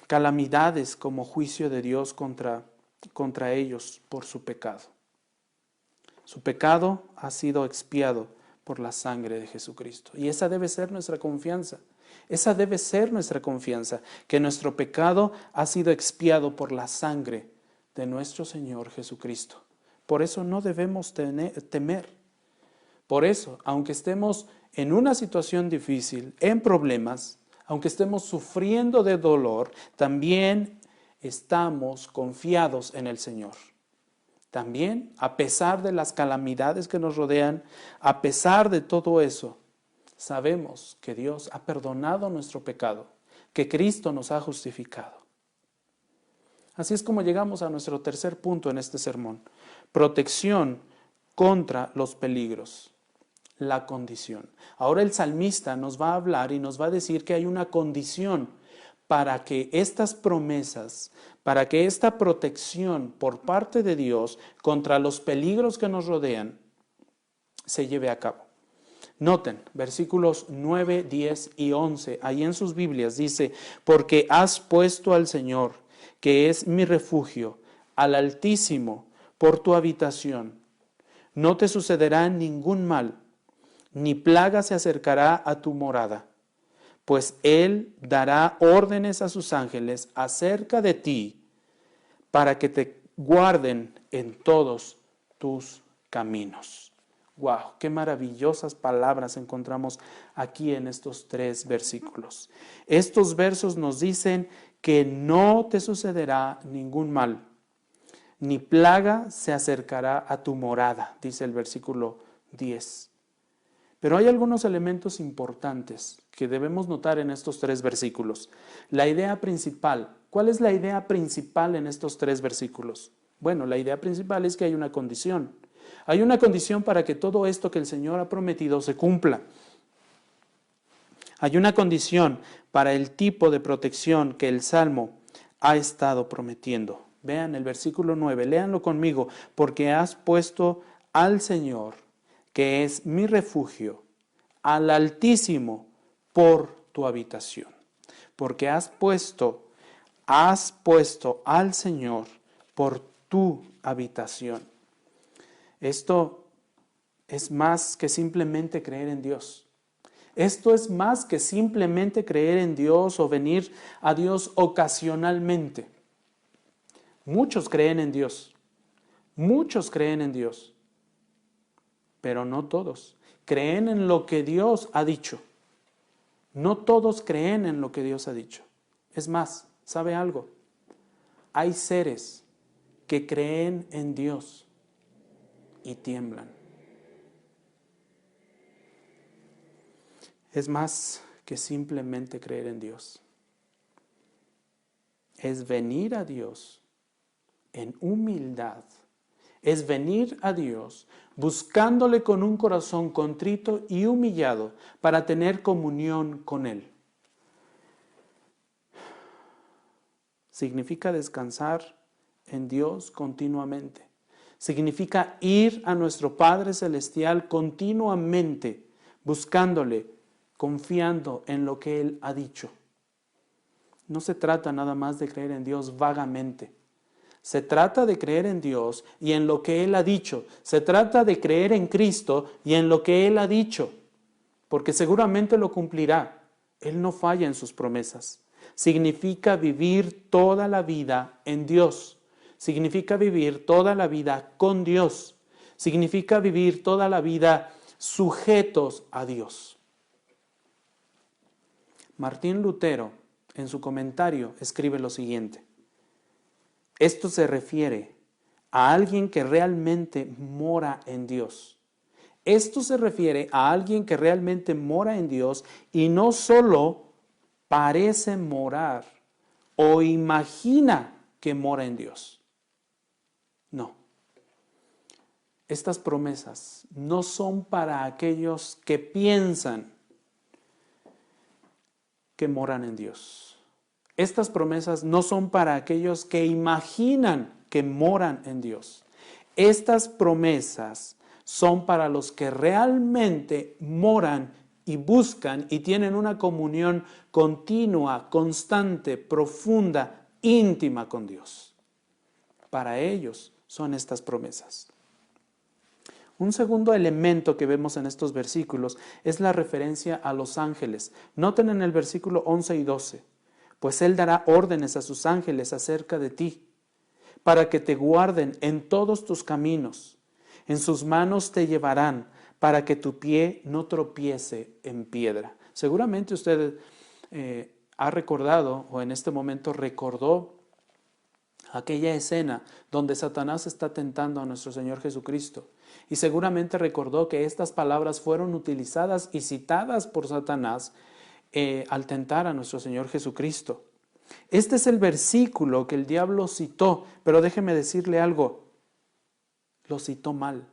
Speaker 1: calamidades como juicio de Dios contra ellos por su pecado. Su pecado ha sido expiado por la sangre de Jesucristo. Y esa debe ser nuestra confianza. Esa debe ser nuestra confianza, que nuestro pecado ha sido expiado por la sangre de nuestro Señor Jesucristo. Por eso no debemos temer. Por eso, aunque estemos en una situación difícil, en problemas, aunque estemos sufriendo de dolor, también estamos confiados en el Señor. También, a pesar de las calamidades que nos rodean, a pesar de todo eso, sabemos que Dios ha perdonado nuestro pecado, que Cristo nos ha justificado. Así es como llegamos a nuestro tercer punto en este sermón. Protección contra los peligros. La condición. Ahora el salmista nos va a hablar y nos va a decir que hay una condición para que estas promesas, para que esta protección por parte de Dios contra los peligros que nos rodean, se lleve a cabo. Noten, versículos 9, 10 y 11, ahí en sus Biblias dice, porque has puesto al Señor, que es mi refugio, al Altísimo por tu habitación. No te sucederá ningún mal, ni plaga se acercará a tu morada, pues Él dará órdenes a sus ángeles acerca de ti, para que te guarden en todos tus caminos. ¡Wow! ¡Qué maravillosas palabras encontramos aquí en estos 3 versículos! Estos versos nos dicen que no te sucederá ningún mal, ni plaga se acercará a tu morada, dice el versículo 10. Pero hay algunos elementos importantes que debemos notar en estos 3 versículos. La idea principal. ¿Cuál es la idea principal en estos 3 versículos? Bueno, la idea principal es que hay una condición. Hay una condición para que todo esto que el Señor ha prometido se cumpla. Hay una condición para el tipo de protección que el Salmo ha estado prometiendo. Vean el versículo 9, léanlo conmigo, porque has puesto al Señor, que es mi refugio, al Altísimo por tu habitación. Porque has puesto al Señor por tu habitación. Esto es más que simplemente creer en Dios. Esto es más que simplemente creer en Dios o venir a Dios ocasionalmente. Muchos creen en Dios. Muchos creen en Dios. Pero no todos. Creen en lo que Dios ha dicho. No todos creen en lo que Dios ha dicho. Es más, ¿sabe algo? Hay seres que creen en Dios y tiemblan. Es más que simplemente creer en Dios. Es venir a Dios en humildad. Es venir a Dios buscándole con un corazón contrito y humillado para tener comunión con Él. Significa descansar en Dios continuamente. Significa ir a nuestro Padre Celestial continuamente, buscándole, confiando en lo que Él ha dicho. No se trata nada más de creer en Dios vagamente. Se trata de creer en Dios y en lo que Él ha dicho. Se trata de creer en Cristo y en lo que Él ha dicho, porque seguramente lo cumplirá. Él no falla en sus promesas. Significa vivir toda la vida en Dios. Significa vivir toda la vida con Dios. Significa vivir toda la vida sujetos a Dios. Martín Lutero, en su comentario, escribe lo siguiente. Esto se refiere a alguien que realmente mora en Dios. Esto se refiere a alguien que realmente mora en Dios y no solo parece morar o imagina que mora en Dios. No. Estas promesas no son para aquellos que piensan que moran en Dios. Estas promesas no son para aquellos que imaginan que moran en Dios. Estas promesas son para los que realmente moran y buscan y tienen una comunión continua, constante, profunda, íntima con Dios. Para ellos son estas promesas. Un segundo elemento que vemos en estos versículos es la referencia a los ángeles. Noten en el versículo 11 y 12. Pues Él dará órdenes a sus ángeles acerca de ti, para que te guarden en todos tus caminos. En sus manos te llevarán, para que tu pie no tropiece en piedra. Seguramente usted ha recordado, o en este momento recordó, aquella escena donde Satanás está tentando a nuestro Señor Jesucristo. Y seguramente recordó que estas palabras fueron utilizadas y citadas por Satanás al tentar a nuestro Señor Jesucristo. Este es el versículo que el diablo citó, pero déjeme decirle algo, lo citó mal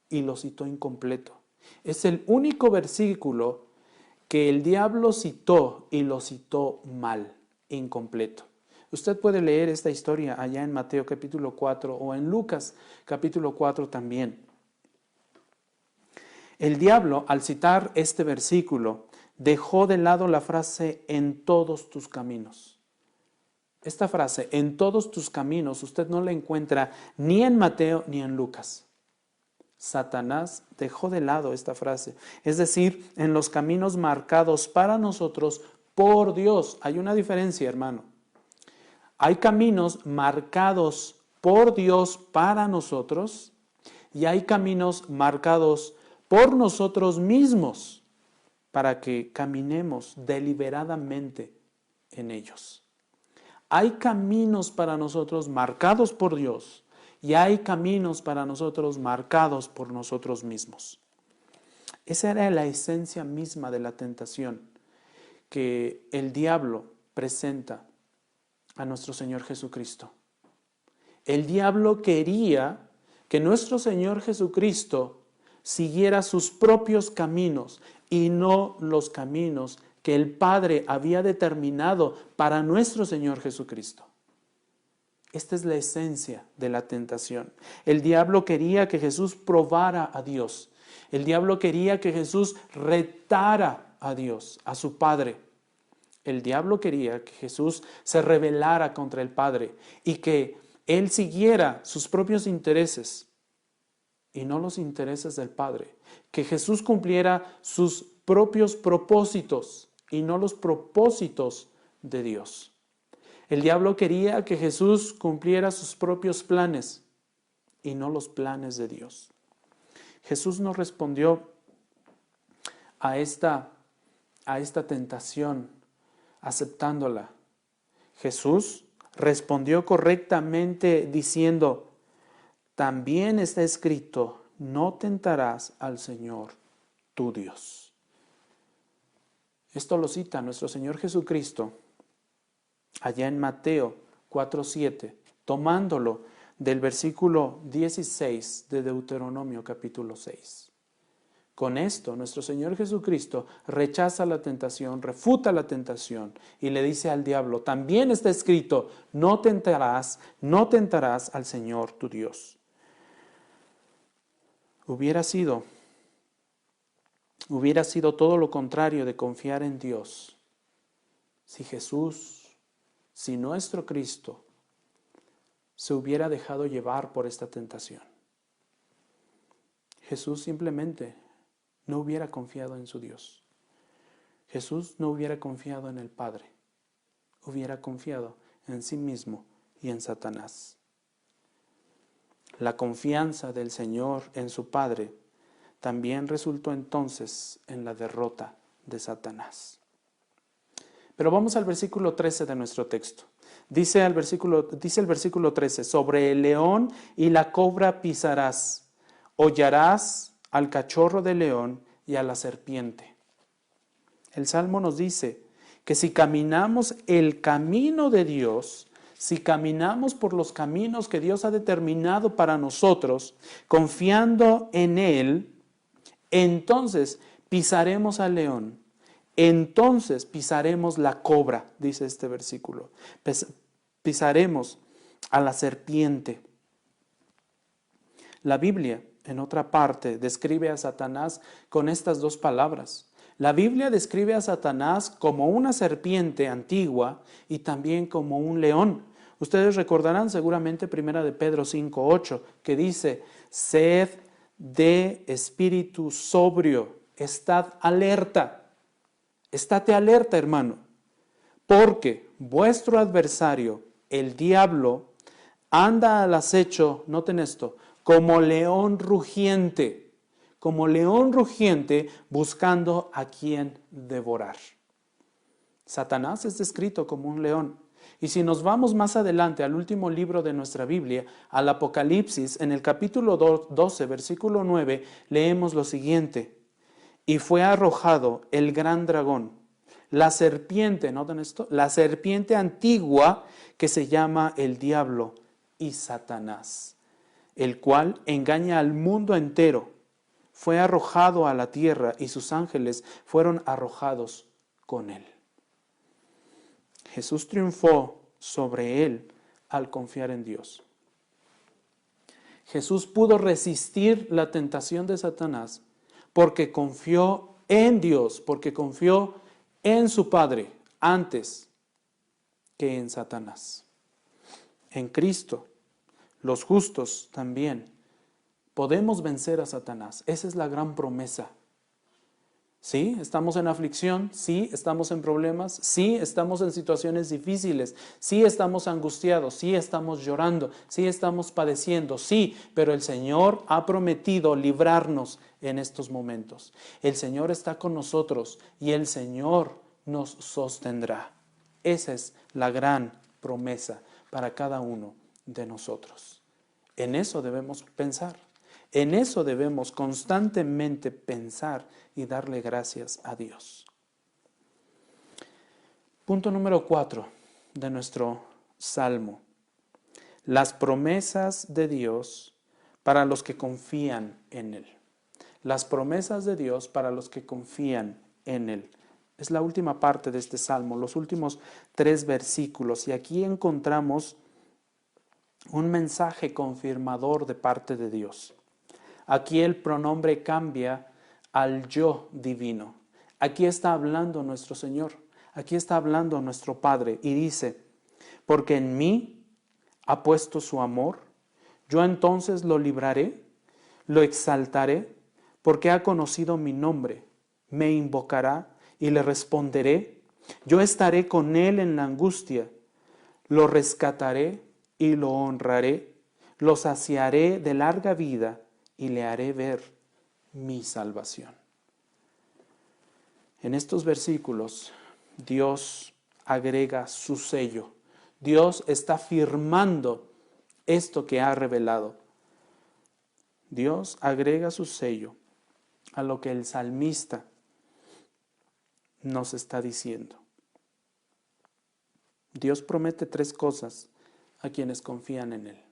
Speaker 1: y lo citó incompleto. Es el único versículo que el diablo citó y lo citó mal, incompleto. Usted puede leer esta historia allá en Mateo capítulo 4 o en Lucas capítulo 4 también. El diablo, al citar este versículo, dejó de lado la frase en todos tus caminos. Esta frase, en todos tus caminos, usted no la encuentra ni en Mateo ni en Lucas. Satanás dejó de lado esta frase. Es decir, en los caminos marcados para nosotros por Dios. Hay una diferencia, hermano. Hay caminos marcados por Dios para nosotros y hay caminos marcados por nosotros mismos para que caminemos deliberadamente en ellos. Hay caminos para nosotros marcados por Dios y hay caminos para nosotros marcados por nosotros mismos. Esa era la esencia misma de la tentación que el diablo presenta a nuestro Señor Jesucristo. El diablo quería que nuestro Señor Jesucristo siguiera sus propios caminos y no los caminos que el Padre había determinado para nuestro Señor Jesucristo. Esta es la esencia de la tentación. El diablo quería que Jesús probara a Dios. El diablo quería que Jesús retara a Dios, a su Padre. El diablo quería que Jesús se rebelara contra el Padre y que Él siguiera sus propios intereses y no los intereses del Padre. Que Jesús cumpliera sus propios propósitos y no los propósitos de Dios. El diablo quería que Jesús cumpliera sus propios planes y no los planes de Dios. Jesús no respondió a esta tentación aceptándola. Jesús respondió correctamente diciendo, también está escrito, no tentarás al Señor tu Dios. Esto lo cita nuestro Señor Jesucristo allá en Mateo 4:7, tomándolo del versículo 16 de Deuteronomio capítulo 6. Con esto, nuestro Señor Jesucristo rechaza la tentación, refuta la tentación y le dice al diablo, también está escrito, no tentarás al Señor tu Dios. Hubiera sido todo lo contrario de confiar en Dios si Jesús, si nuestro Cristo, se hubiera dejado llevar por esta tentación. Jesús simplemente no hubiera confiado en su Dios. Jesús no hubiera confiado en el Padre. Hubiera confiado en sí mismo y en Satanás. La confianza del Señor en su Padre también resultó entonces en la derrota de Satanás. Pero vamos al versículo 13 de nuestro texto. Dice el versículo 13, sobre el león y la cobra pisarás, hollarás al cachorro de león y a la serpiente. El Salmo nos dice que si caminamos el camino de Dios, si caminamos por los caminos que Dios ha determinado para nosotros, confiando en Él, entonces pisaremos al león, entonces pisaremos la cobra, dice este versículo, pisaremos a la serpiente. La Biblia, en otra parte, describe a Satanás con estas dos palabras. La Biblia describe a Satanás como una serpiente antigua y también como un león. Ustedes recordarán seguramente 1 de Pedro 5:8, que dice, sed de espíritu sobrio, estad alerta. Estate alerta, hermano, porque vuestro adversario, el diablo, anda al acecho, noten esto, como león rugiente buscando a quien devorar. Satanás es descrito como un león. Y si nos vamos más adelante al último libro de nuestra Biblia, al Apocalipsis, en el capítulo 12, versículo 9, leemos lo siguiente. Y fue arrojado el gran dragón, la serpiente, ¿notan esto? La serpiente antigua que se llama el diablo y Satanás, el cual engaña al mundo entero. Fue arrojado a la tierra y sus ángeles fueron arrojados con él. Jesús triunfó sobre él al confiar en Dios. Jesús pudo resistir la tentación de Satanás porque confió en Dios, porque confió en su Padre antes que en Satanás. En Cristo, los justos también, podemos vencer a Satanás. Esa es la gran promesa. Sí, estamos en aflicción, sí, estamos en problemas, sí, estamos en situaciones difíciles, sí, estamos angustiados, sí, estamos llorando, sí, estamos padeciendo, sí, pero el Señor ha prometido librarnos en estos momentos. El Señor está con nosotros y el Señor nos sostendrá. Esa es la gran promesa para cada uno de nosotros. En eso debemos pensar. En eso debemos constantemente pensar y darle gracias a Dios. Punto número 4 de nuestro salmo. Las promesas de Dios para los que confían en Él. Las promesas de Dios para los que confían en Él. Es la última parte de este salmo, los últimos 3 versículos. Y aquí encontramos un mensaje confirmador de parte de Dios. Aquí el pronombre cambia al yo divino. Aquí está hablando nuestro Señor. Aquí está hablando nuestro Padre y dice, porque en mí ha puesto su amor, yo entonces lo libraré, lo exaltaré, porque ha conocido mi nombre. Me invocará y le responderé. Yo estaré con él en la angustia. Lo rescataré y lo honraré. Lo saciaré de larga vida y le haré ver mi salvación. En estos versículos, Dios agrega su sello. Dios está firmando esto que ha revelado. Dios agrega su sello a lo que el salmista nos está diciendo. Dios promete 3 cosas a quienes confían en Él.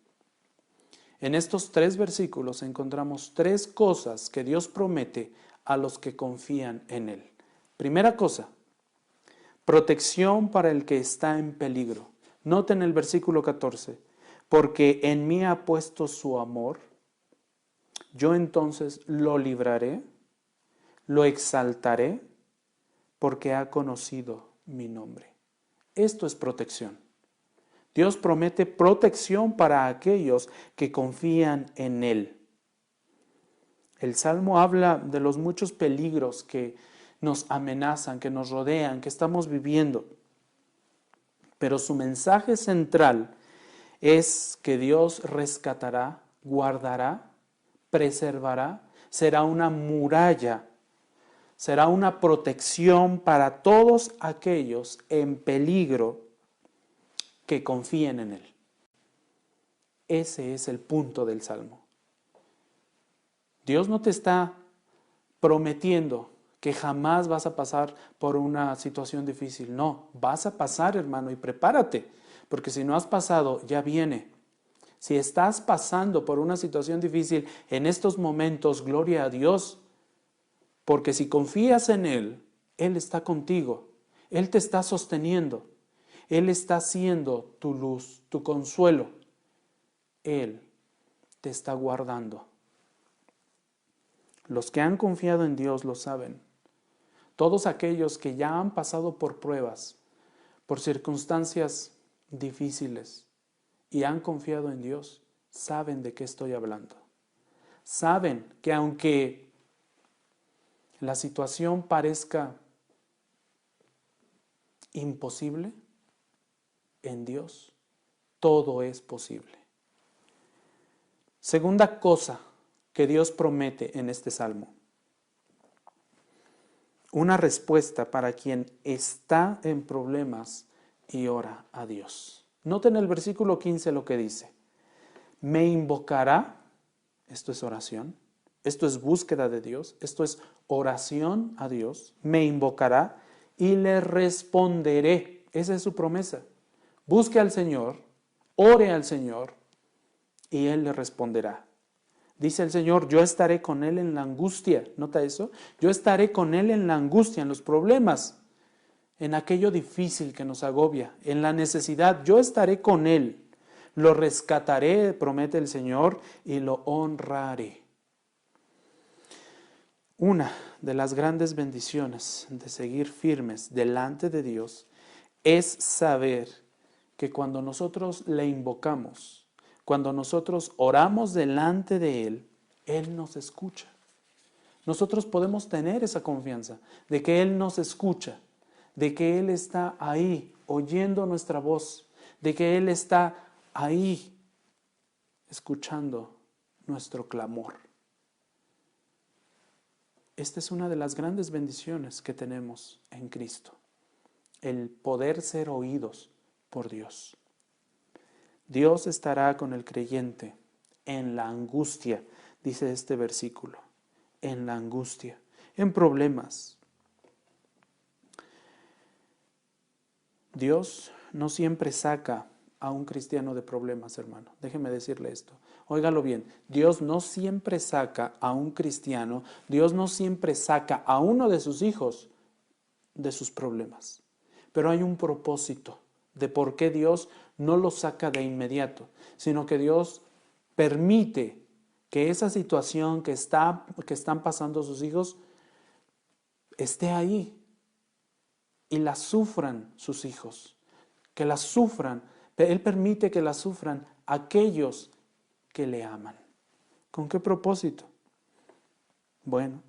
Speaker 1: En estos 3 versículos encontramos 3 cosas que Dios promete a los que confían en Él. Primera cosa, protección para el que está en peligro. Noten el versículo 14, porque en mí ha puesto su amor, yo entonces lo libraré, lo exaltaré, porque ha conocido mi nombre. Esto es protección. Dios promete protección para aquellos que confían en Él. El Salmo habla de los muchos peligros que nos amenazan, que nos rodean, que estamos viviendo. Pero su mensaje central es que Dios rescatará, guardará, preservará, será una muralla, será una protección para todos aquellos en peligro que confíen en Él. Ese es el punto del Salmo. Dios no te está prometiendo que jamás vas a pasar por una situación difícil. No, vas a pasar, hermano, y prepárate, porque si no has pasado, ya viene. Si estás pasando por una situación difícil en estos momentos, gloria a Dios, porque si confías en Él, Él está contigo, Él te está sosteniendo. Él está siendo tu luz, tu consuelo. Él te está guardando. Los que han confiado en Dios lo saben. Todos aquellos que ya han pasado por pruebas, por circunstancias difíciles y han confiado en Dios, saben de qué estoy hablando. Saben que aunque la situación parezca imposible, en Dios todo es posible. Segunda cosa que Dios promete en este salmo. Una respuesta para quien está en problemas y ora a Dios. Noten el versículo 15 lo que dice. Me invocará, esto es oración, esto es búsqueda de Dios, esto es oración a Dios, me invocará y le responderé. Esa es su promesa. Busque al Señor, ore al Señor y Él le responderá. Dice el Señor, yo estaré con Él en la angustia. ¿Nota eso? Yo estaré con Él en la angustia, en los problemas, en aquello difícil que nos agobia, en la necesidad. Yo estaré con Él. Lo rescataré, promete el Señor, y lo honraré. Una de las grandes bendiciones de seguir firmes delante de Dios es saber que cuando nosotros le invocamos, cuando nosotros oramos delante de Él nos escucha. Nosotros podemos tener esa confianza de que Él nos escucha, de que Él está ahí oyendo nuestra voz, de que Él está ahí escuchando nuestro clamor. Esta es una de las grandes bendiciones que tenemos en Cristo, el poder ser oídos por Dios. Dios estará con el creyente en la angustia, dice este versículo, en la angustia, en problemas. Dios no siempre saca a un cristiano de problemas, hermano. Déjeme decirle esto. Óigalo bien. Dios no siempre saca a un cristiano, Dios no siempre saca a uno de sus hijos de sus problemas. Pero hay un propósito de por qué Dios no lo saca de inmediato, sino que Dios permite que esa situación que están pasando sus hijos esté ahí y la sufran sus hijos, que la sufran. Él permite que la sufran aquellos que le aman. ¿Con qué propósito? Bueno,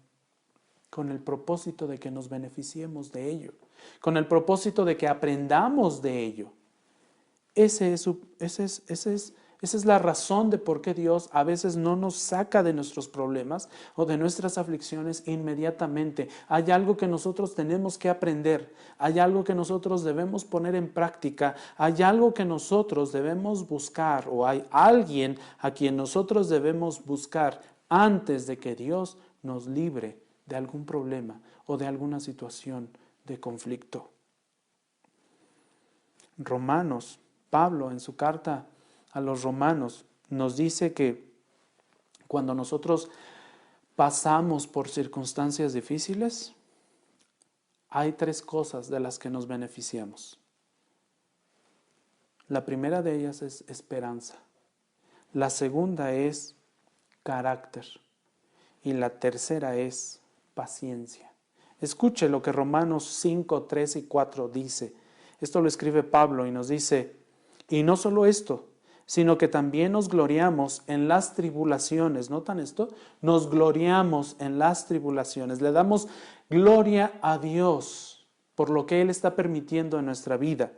Speaker 1: con el propósito de que nos beneficiemos de ello, con el propósito de que aprendamos de ello. Esa es la razón de por qué Dios a veces no nos saca de nuestros problemas o de nuestras aflicciones inmediatamente. Hay algo que nosotros tenemos que aprender, hay algo que nosotros debemos poner en práctica, hay algo que nosotros debemos buscar o hay alguien a quien nosotros debemos buscar antes de que Dios nos libre de algún problema o de alguna situación de conflicto. Romanos, Pablo en su carta a los romanos nos dice que cuando nosotros pasamos por circunstancias difíciles, hay 3 cosas de las que nos beneficiamos. La primera de ellas es esperanza, la segunda es carácter y la tercera es paciencia. Escuche lo que Romanos 5, 3 y 4 dice. Esto lo escribe Pablo y nos dice: y no solo esto, sino que también nos gloriamos en las tribulaciones. ¿Notan esto? Nos gloriamos en las tribulaciones. Le damos gloria a Dios por lo que Él está permitiendo en nuestra vida.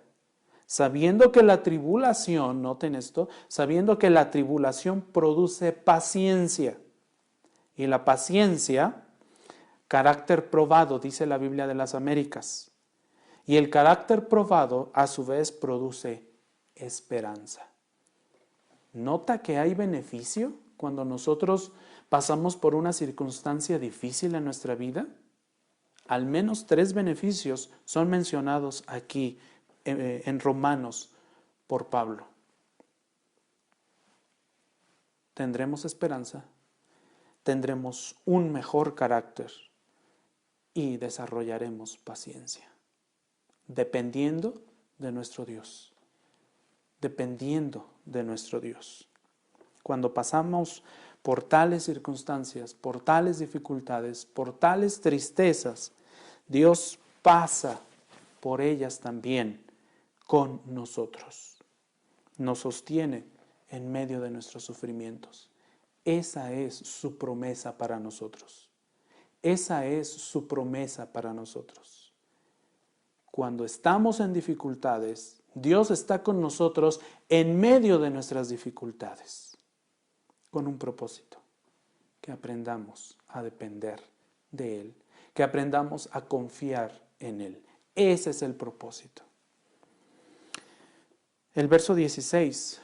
Speaker 1: Sabiendo que la tribulación, noten esto, sabiendo que la tribulación produce paciencia. Y la paciencia, carácter probado, dice la Biblia de las Américas. Y el carácter probado, a su vez, produce esperanza. ¿Nota que hay beneficio cuando nosotros pasamos por una circunstancia difícil en nuestra vida? Al menos 3 beneficios son mencionados aquí en Romanos por Pablo. Tendremos esperanza, tendremos un mejor carácter y desarrollaremos paciencia, dependiendo de nuestro Dios. Dependiendo de nuestro Dios. Cuando pasamos por tales circunstancias, por tales dificultades, por tales tristezas, Dios pasa por ellas también con nosotros. Nos sostiene en medio de nuestros sufrimientos. Esa es su promesa para nosotros. Esa es su promesa para nosotros. Cuando estamos en dificultades, Dios está con nosotros en medio de nuestras dificultades, con un propósito, que aprendamos a depender de Él, que aprendamos a confiar en Él. Ese es el propósito. El verso 16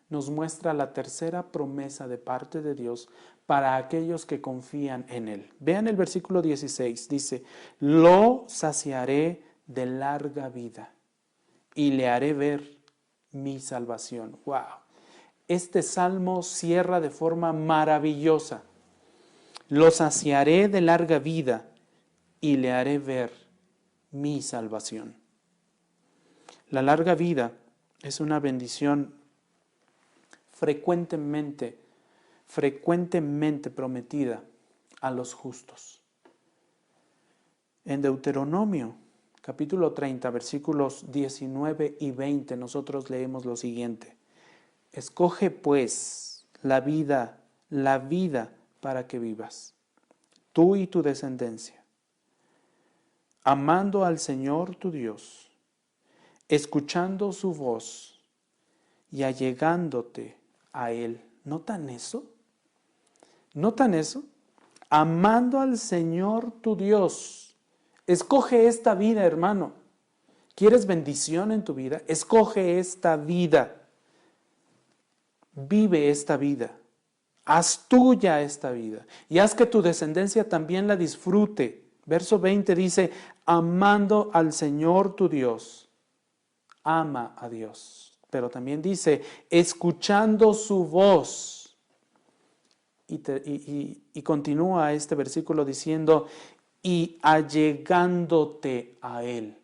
Speaker 1: nos muestra la tercera promesa de parte de Dios para aquellos que confían en Él. Vean el versículo 16, dice: lo saciaré de larga vida y le haré ver mi salvación. ¡Wow! Este salmo cierra de forma maravillosa. Lo saciaré de larga vida y le haré ver mi salvación. La larga vida es una bendición frecuentemente prometida a los justos. En Deuteronomio, capítulo 30, versículos 19 y 20, nosotros leemos lo siguiente. Escoge pues la vida para que vivas, tú y tu descendencia, amando al Señor tu Dios, escuchando su voz y allegándote a Él. ¿Notan eso? ¿Notan eso? Amando al Señor tu Dios. Escoge esta vida, hermano. ¿Quieres bendición en tu vida? Escoge esta vida. Vive esta vida. Haz tuya esta vida. Y haz que tu descendencia también la disfrute. Verso 20 dice, amando al Señor tu Dios. Ama a Dios. Pero también dice, escuchando su voz. Y continúa este versículo diciendo, y allegándote a Él.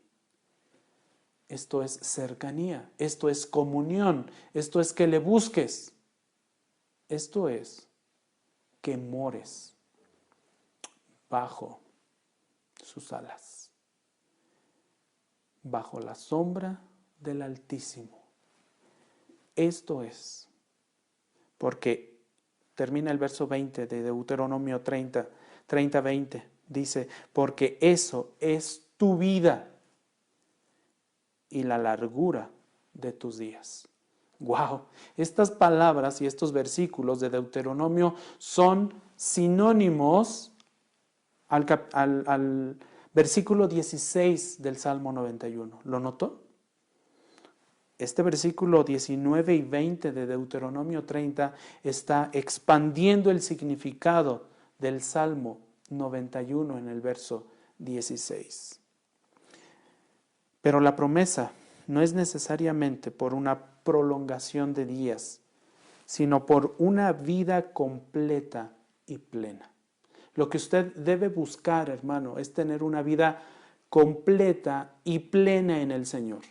Speaker 1: Esto es cercanía, esto es comunión, esto es que le busques, esto es que mores bajo sus alas, bajo la sombra del Altísimo. Esto es, porque termina el verso 20 de Deuteronomio 30-20, dice, porque eso es tu vida y la largura de tus días. ¡Wow! Estas palabras y estos versículos de Deuteronomio son sinónimos al versículo 16 del Salmo 91. ¿Lo notó? Este versículo 19 y 20 de Deuteronomio 30 está expandiendo el significado del Salmo 91 en el verso 16. Pero la promesa no es necesariamente por una prolongación de días, sino por una vida completa y plena. Lo que usted debe buscar, hermano, es tener una vida completa y plena en el Señor.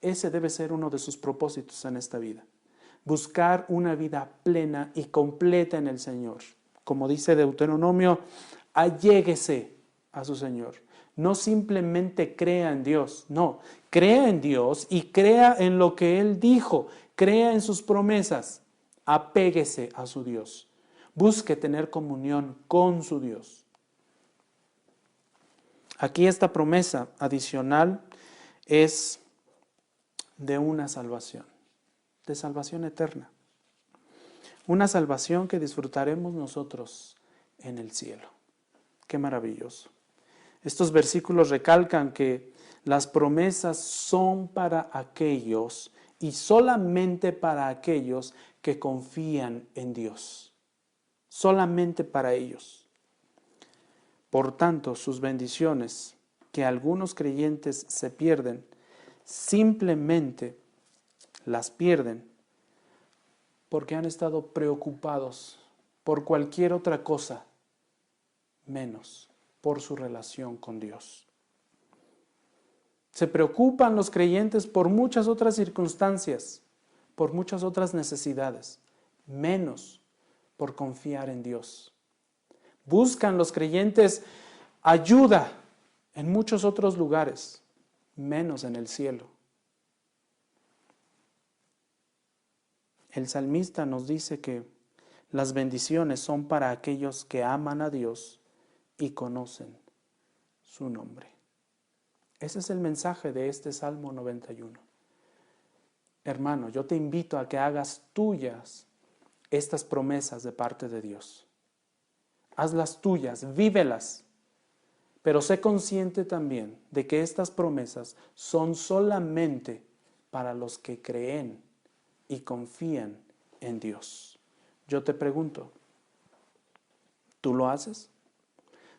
Speaker 1: Ese debe ser uno de sus propósitos en esta vida. Buscar una vida plena y completa en el Señor. Como dice Deuteronomio, alléguese a su Señor. No simplemente crea en Dios, no, crea en Dios y crea en lo que Él dijo, crea en sus promesas, apéguese a su Dios, busque tener comunión con su Dios. Aquí esta promesa adicional es de una salvación, de salvación eterna, una salvación que disfrutaremos nosotros en el cielo. Qué maravilloso. Estos versículos recalcan que las promesas son para aquellos y solamente para aquellos que confían en Dios. Solamente para ellos. Por tanto, sus bendiciones, que algunos creyentes se pierden, simplemente las pierden porque han estado preocupados por cualquier otra cosa, menos por su relación con Dios. Se preocupan los creyentes por muchas otras circunstancias, por muchas otras necesidades, menos por confiar en Dios. Buscan los creyentes ayuda en muchos otros lugares, menos en el cielo. El salmista nos dice que las bendiciones son para aquellos que aman a Dios y conocen su nombre. Ese es el mensaje de este Salmo 91. Hermano, yo te invito a que hagas tuyas estas promesas de parte de Dios. Hazlas tuyas, vívelas, pero sé consciente también de que estas promesas son solamente para los que creen y confían en Dios. Yo te pregunto, ¿tú lo haces?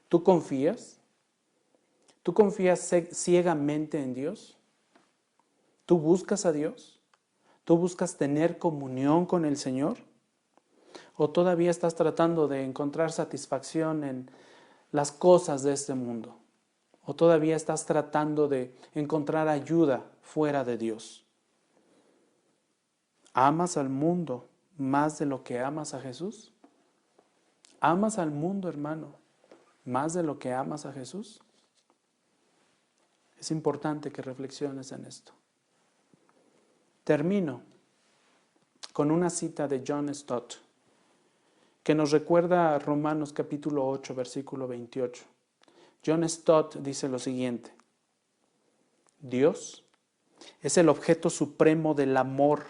Speaker 1: ¿Tú confías? ¿Tú confías ciegamente en Dios? ¿Tú buscas a Dios? ¿Tú buscas tener comunión con el Señor? ¿O todavía estás tratando de encontrar satisfacción en las cosas de este mundo? ¿O todavía estás tratando de encontrar ayuda fuera de Dios? ¿Amas al mundo más de lo que amas a Jesús? ¿Amas al mundo, hermano, más de lo que amas a Jesús? Es importante que reflexiones en esto. Termino con una cita de John Stott, que nos recuerda a Romanos capítulo 8, versículo 28. John Stott dice lo siguiente: Dios es el objeto supremo del amor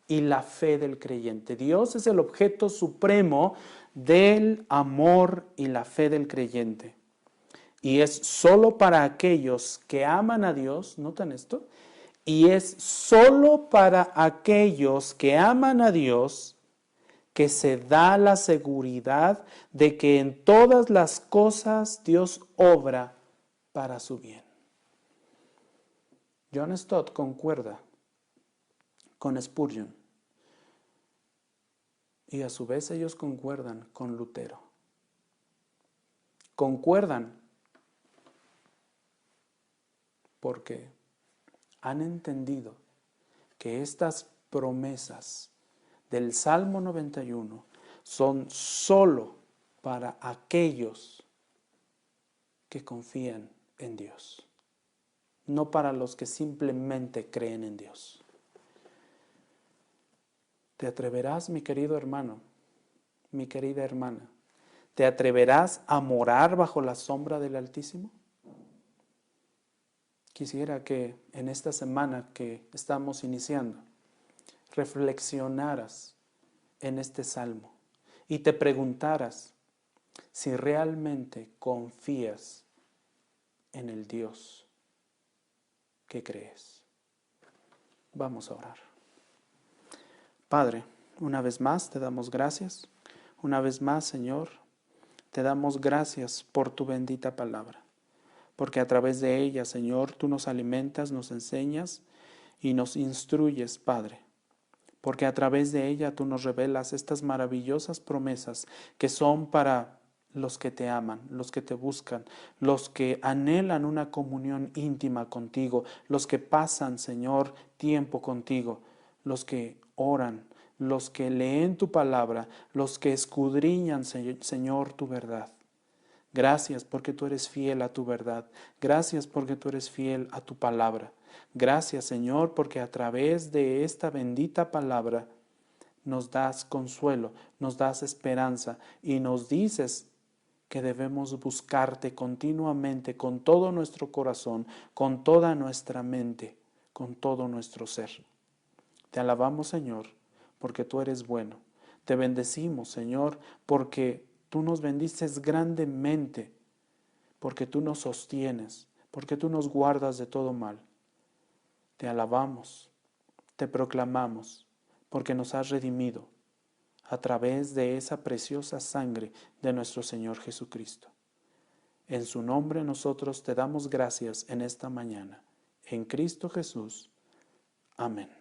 Speaker 1: y la fe del creyente. Dios es el objeto supremo del amor y la fe del creyente. Y es solo para aquellos que aman a Dios, ¿notan esto? Y es solo para aquellos que aman a Dios que se da la seguridad de que en todas las cosas Dios obra para su bien. John Stott concuerda con Spurgeon y a su vez ellos concuerdan con Lutero. Concuerdan porque han entendido que estas promesas del Salmo 91 son solo para aquellos que confían en Dios, no para los que simplemente creen en Dios. ¿Te atreverás, mi querido hermano, mi querida hermana? ¿Te atreverás a morar bajo la sombra del Altísimo? Quisiera que en esta semana que estamos iniciando, reflexionaras en este salmo y te preguntaras si realmente confías en el Dios que crees. Vamos a orar. Padre, una vez más te damos gracias. Una vez más, Señor, te damos gracias por tu bendita palabra, porque a través de ella, Señor, tú nos alimentas, nos enseñas y nos instruyes, Padre. Porque a través de ella tú nos revelas estas maravillosas promesas que son para los que te aman, los que te buscan, los que anhelan una comunión íntima contigo, los que pasan, Señor, tiempo contigo, los que oran, los que leen tu palabra, los que escudriñan, Señor, tu verdad. Gracias porque tú eres fiel a tu verdad. Gracias porque tú eres fiel a tu palabra. Gracias, Señor, porque a través de esta bendita palabra nos das consuelo, nos das esperanza y nos dices que debemos buscarte continuamente con todo nuestro corazón, con toda nuestra mente, con todo nuestro ser. Te alabamos, Señor, porque tú eres bueno. Te bendecimos, Señor, porque tú nos bendices grandemente, porque tú nos sostienes, porque tú nos guardas de todo mal. Te alabamos, te proclamamos, porque nos has redimido a través de esa preciosa sangre de nuestro Señor Jesucristo. En su nombre nosotros te damos gracias en esta mañana. En Cristo Jesús. Amén.